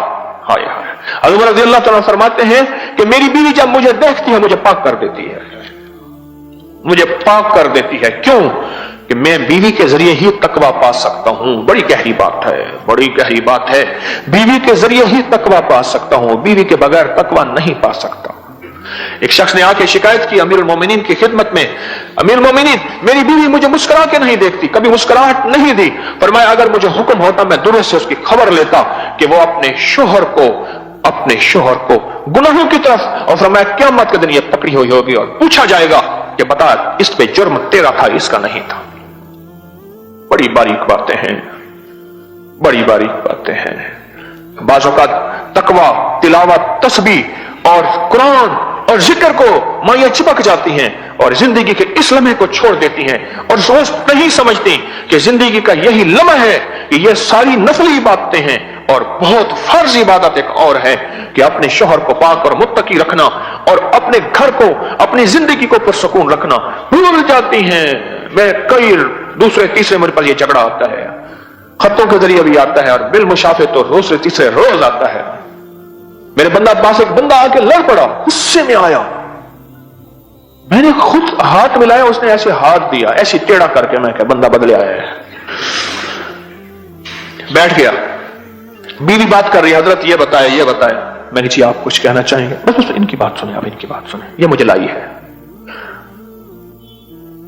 ہائے ہائے. حضرت رضی اللہ تعالیٰ فرماتے ہیں کہ میری بیوی جب مجھے دیکھتی ہے مجھے پاک کر دیتی ہے, مجھے پاک کر دیتی ہے. کیوں؟ کہ میں بیوی کے ذریعے ہی تقوی پا سکتا ہوں. بڑی گہری بات ہے, بڑی گہری بات ہے. بیوی کے ذریعے ہی تقوی پا سکتا ہوں, بیوی کے بغیر تقوی نہیں پا سکتا. ایک شخص نے آ کے شکایت کی امیر المومنین کی خدمت میں, امیر المومنین میری بیوی مجھے مسکرا کے نہیں دیکھتی, کبھی مسکراہٹ نہیں دی. فرمایا اگر مجھے حکم ہوتا میں دورے سے اس کی خبر لیتا کہ وہ اپنے شوہر کو گناہوں کی طرف, اور فرمایا قیامت کے دن یہ پکڑی ہوئی ہوگی اور پوچھا جائے گا کہ بتا اس پہ جرم تیرا تھا اس کا نہیں تھا. بڑی باریک باتیں ہیں, بڑی باریک باتیں ہیں. بعض اوقات تقوی, تلاوت, تسبیح اور قرآن اور ذکر کو مائیں چپک جاتی ہیں اور زندگی کے اس لمحے کو چھوڑ دیتی ہیں اور سوچ نہیں سمجھتی کہ زندگی کا یہی لمحہ ہے کہ یہ ساری نفلی عبادتیں ہیں. اور بہت فرض عبادت ایک اور ہے کہ اپنے شوہر کو پاک اور متقی رکھنا اور اپنے گھر کو, اپنی زندگی کو پرسکون رکھنا بھول جاتی ہیں. میں کئی دوسرے تیسرے میرے پر یہ جھگڑا آتا ہے, خطوں کے ذریعے بھی آتا ہے اور بالمشافے تو دوسرے تیسرے روز آتا ہے. میرے بندہ پاس ایک بندہ آ کے لڑ پڑا, غصے میں آیا, میں نے خود ہاتھ ملایا, اس نے ایسے ہاتھ دیا ایسے ٹیڑھا کر کے, میں کہ بندہ بدلے آیا ہے. بیٹھ گیا, بیوی بات کر رہی ہے, حضرت یہ بتائے. میں نے جی آپ کچھ کہنا چاہیں گے؟ بس ان کی بات سنیں, آپ ان کی بات سنیں, یہ مجھے لائی ہے.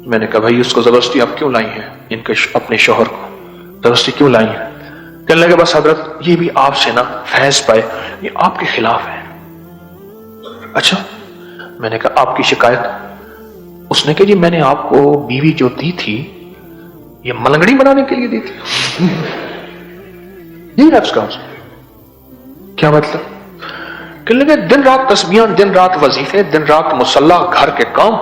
میں نے کہا بھائی اس کو زبردستی آپ کیوں لائی ہیں, ان کے اپنے شوہر کو زبردستی کیوں لائی ہیں؟ کہنے لگے بس حضرت یہ بھی آپ سے نا فیض پائے, یہ آپ کے خلاف ہے. اچھا, میں نے کہا آپ کی شکایت؟ اس نے کہا جی میں نے آپ کو بیوی جو دی تھی یہ ملنگڑی بنانے کے لیے دی تھی. یہی لفظ کا کیا مطلب؟ کہنے لگے دن رات تسبیحاں, دن رات وظیفے, دن رات مصلی, گھر کے کام,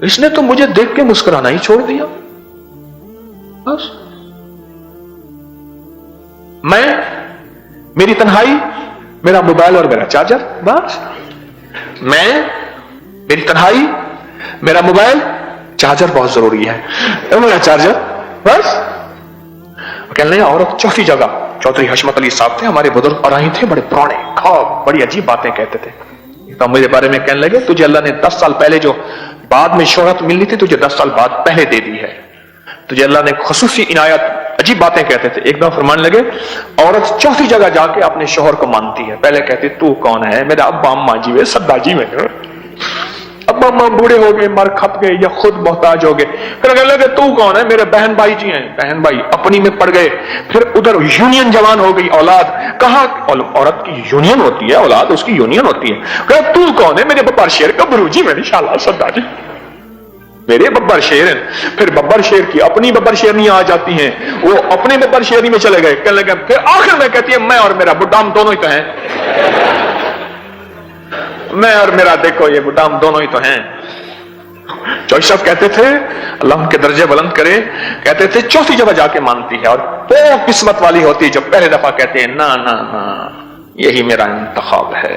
اس نے تو مجھے دیکھ کے مسکرانا ہی چھوڑ دیا. بس میں, میری تنہائی, میرا موبائل اور میرا چارجر, بس میں, میری تنہائی, میرا موبائل, چارجر بہت ضروری ہے, میرا چارجر, بس. کہنے لگے عورت چوتھی جگہ, چودھری حشمت علی صاحب تھے ہمارے بزرگ پرائی تھے, بڑے پرانے, بڑی عجیب باتیں کہتے تھے. تو میرے بارے میں کہنے لگے تجھے اللہ نے 10 سال پہلے جو بعد میں شہرت ملنی تھی تجھے 10 سال بعد پہلے دے دی ہے, تجھے اللہ نے خصوصی عنایت. عجیب باتیں کہتے تھے. ایک دم فرمانے لگے عورت چوتھی جگہ جا کے اپنے شوہر کو مانتی ہے. پہلے کہتی تو کون ہے, میرا ابا اماں جی وے, سدا جی میں, ابا اماں بوڑھے ہو گئے, مر کھپ گئے یا خود محتاج ہو گئے. پھر کہنے لگے تو کون ہے, میرے بہن بھائی جی ہیں. بہن بھائی اپنی میں پڑ گئے. پھر ادھر یونین جوان ہو گئی اولاد. کہاں عورت کی یونین ہوتی ہے, اولاد اس کی یونین ہوتی ہے. کہ تو کون ہے, میرے ببر شیر کا برو جی, میری شالا سدا جی, میرے ببر شیر ہیں. پھر ببر شیر کی اپنی ببر شیرنیاں آ جاتی ہیں, وہ اپنے ببر شیرنی میں چلے گئے. کہنے لگے پھر آخر میں کہتی ہے میں اور میرا بڈام دونوں ہی تو ہیں, میں اور میرا دیکھو یہ بڈام دونوں ہی تو ہیں. چوہی صاحب کہتے تھے اللہ ان کے درجے بلند کرے, کہتے تھے چوتھی جگہ جا کے مانتی ہے اور وہ قسمت والی ہوتی ہے جو پہلے دفعہ کہتے ہیں نا نا نا یہی میرا انتخاب ہے,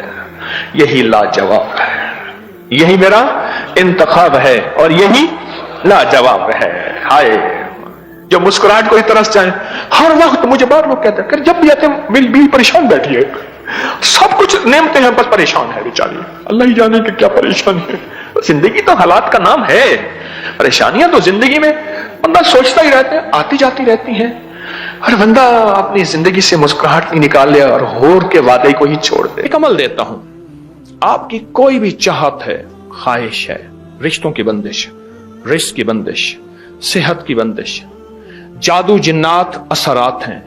یہی لاجواب ہے, یہی میرا انتخاب ہے اور یہی لاجواب ہے. ہائے جو مسکراہٹ کو اس طرح سے چاہیں. ہر وقت مجھے بعض لوگ کہتے ہیں کہ جب بھی آتے ہیں میری بیوی پریشان بیٹھی ہے, سب کچھ نعمتیں ہیں بس پریشان ہے بیچاری, اللہ ہی جانے کہ کیا پریشانی ہے. زندگی تو حالات کا نام ہے, پریشانیاں تو زندگی میں بندہ سوچتا ہی رہتا ہے, آتی جاتی رہتی ہیں. ہر بندہ اپنی زندگی سے مسکراہٹ نہیں نکال لے اور ہور کے وعدے کو ہی چھوڑ دے. ایک عمل دیتا ہوں, آپ کی کوئی بھی چاہت ہے, خواہش ہے, رشتوں کی بندش, رزق کی بندش, صحت کی بندش, جادو جنات اثرات ہیں,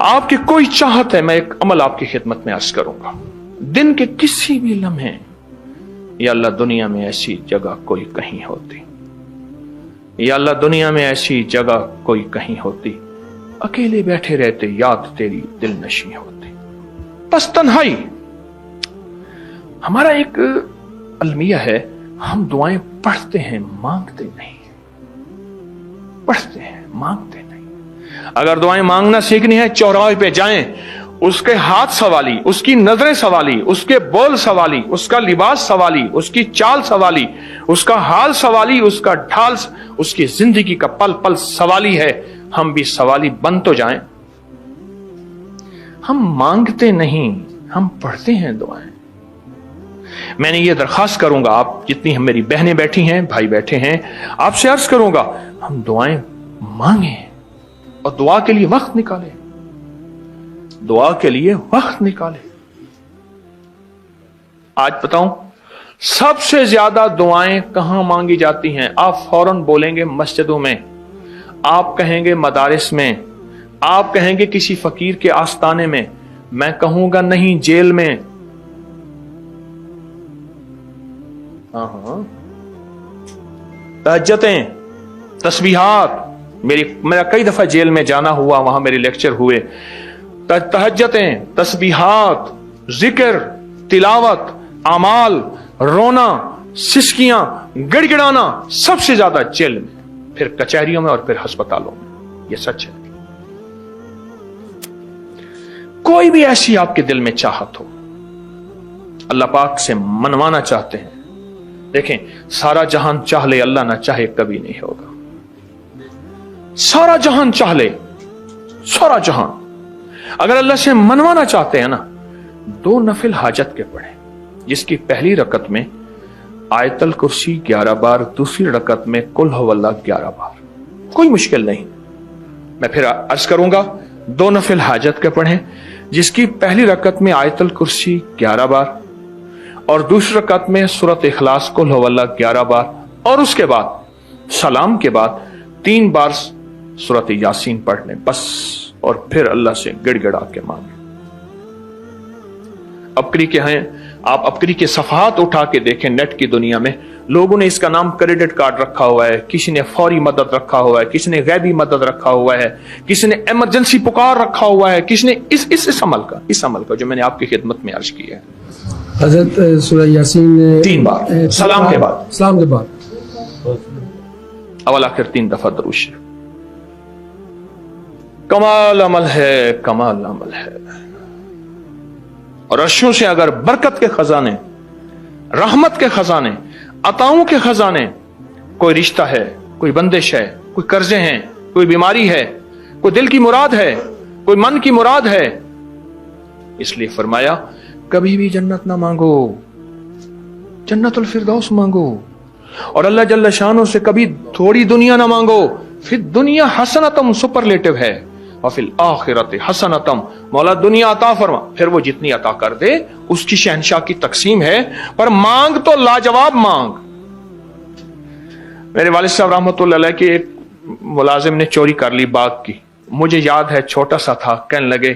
آپ کی کوئی چاہت ہے, میں ایک عمل آپ کی خدمت میں عرض کروں گا. دن کے کسی بھی لمحے یا اللہ دنیا میں ایسی جگہ کوئی کہیں ہوتی, یا اللہ دنیا میں ایسی جگہ کوئی کہیں ہوتی, اکیلے بیٹھے رہتے یاد تیری دل نشیں ہوتی. بس تنہائی. ہمارا ایک المیہ ہے, ہم دعائیں پڑھتے ہیں مانگتے نہیں, پڑھتے ہیں مانگتے نہیں. اگر دعائیں مانگنا سیکھنی ہے چوراہے پہ جائیں, اس کے ہاتھ سوالی, اس کی نظریں سوالی, اس کے بول سوالی, اس کا لباس سوالی, اس کی چال سوالی, اس کا حال سوالی, اس کا ڈھال, اس کی زندگی کا پل پل سوالی ہے. ہم بھی سوالی بن تو جائیں. ہم مانگتے نہیں, ہم پڑھتے ہیں دعائیں. میں نے یہ درخواست کروں گا, آپ جتنی ہم میری بہنیں بیٹھی ہیں, بھائی بیٹھے ہیں, آپ سے عرض کروں گا ہم دعائیں مانگیں اور دعا کے لیے وقت نکالیں, دعا کے لیے وقت نکالیں. آج بتاؤں سب سے زیادہ دعائیں کہاں مانگی جاتی ہیں؟ آپ فوراً بولیں گے مسجدوں میں، آپ کہیں گے مدارس میں، آپ کہیں گے کسی فقیر کے آستانے میں، میں کہوں گا نہیں جیل میں۔ تہجدیں، تسبیحات، میرا کئی دفعہ جیل میں جانا ہوا، وہاں میرے لیکچر ہوئے۔ تہجدیں، تسبیحات، ذکر، تلاوت، اعمال، رونا، سسکیاں، گڑ گڑانا سب سے زیادہ جیل میں، پھر کچہریوں میں اور پھر ہسپتالوں میں۔ یہ سچ ہے۔ کوئی بھی ایسی آپ کے دل میں چاہت ہو، اللہ پاک سے منوانا چاہتے ہیں، دیکھیں سارا جہان چاہ لے، اللہ نہ چاہے کبھی نہیں ہوگا۔ سارا جہان چاہ لے، سارا جہان، اگر اللہ سے منوانا چاہتے ہیں نا، 2 نفل حاجت کے پڑھیں، جس کی پہلی رکعت میں آیت الکرسی 11 بار، دوسری رکعت میں قل هو اللہ 11 بار، کوئی مشکل نہیں۔ میں پھر عرض کروں گا، 2 نفل حاجت کے پڑھیں، جس کی پہلی رکعت میں آیت الکرسی 11 بار اور دوسری رکعت میں سورۃ اخلاص قل هو اللہ 11 بار، اور اس کے بعد سلام کے بعد 3 بار سورۃ یاسین پڑھ لیں بس، اور پھر اللہ سے گڑ گڑا کے مانگیں۔ ابکری کے ہیں، آپ ابکری کے صفحات اٹھا کے دیکھیں، نیٹ کی دنیا میں لوگوں نے اس کا نام کریڈٹ کارڈ رکھا ہوا ہے، کسی نے فوری مدد رکھا ہوا ہے، کسی نے غیبی مدد رکھا ہوا ہے، کسی نے ایمرجنسی پکار رکھا ہوا ہے، کسی نے اس عمل کا جو میں نے آپ کی خدمت میں عرض کیا ہے۔ حضرت سورہ یاسین 3 بار سلام کے بعد، اول آخر 3 دفعہ درود شریف۔ کمال عمل ہے، کمال عمل ہے۔ اور عرشوں سے اگر برکت کے خزانے، رحمت کے خزانے، عطاؤں کے خزانے، کوئی رشتہ ہے، کوئی بندش ہے، کوئی قرضے ہیں، کوئی بیماری ہے، کوئی دل کی مراد ہے، کوئی من کی مراد ہے، اس لیے فرمایا کبھی بھی جنت نہ مانگو، جنت الفردوس مانگو، اور اللہ جل شانہ سے کبھی تھوڑی دنیا نہ مانگو۔ پھر دنیا حسنتم سپرلیٹو ہے، اور فی الآخرت حسنتم، مولا دنیا عطا فرما، پھر وہ جتنی عطا کر دے اس کی شہنشاہ کی تقسیم ہے، پر مانگ تو لاجواب مانگ۔ میرے والد صاحب رحمۃ اللہ علیہ کے ایک ملازم نے چوری کر لی باغ کی، مجھے یاد ہے چھوٹا سا تھا، کہنے لگے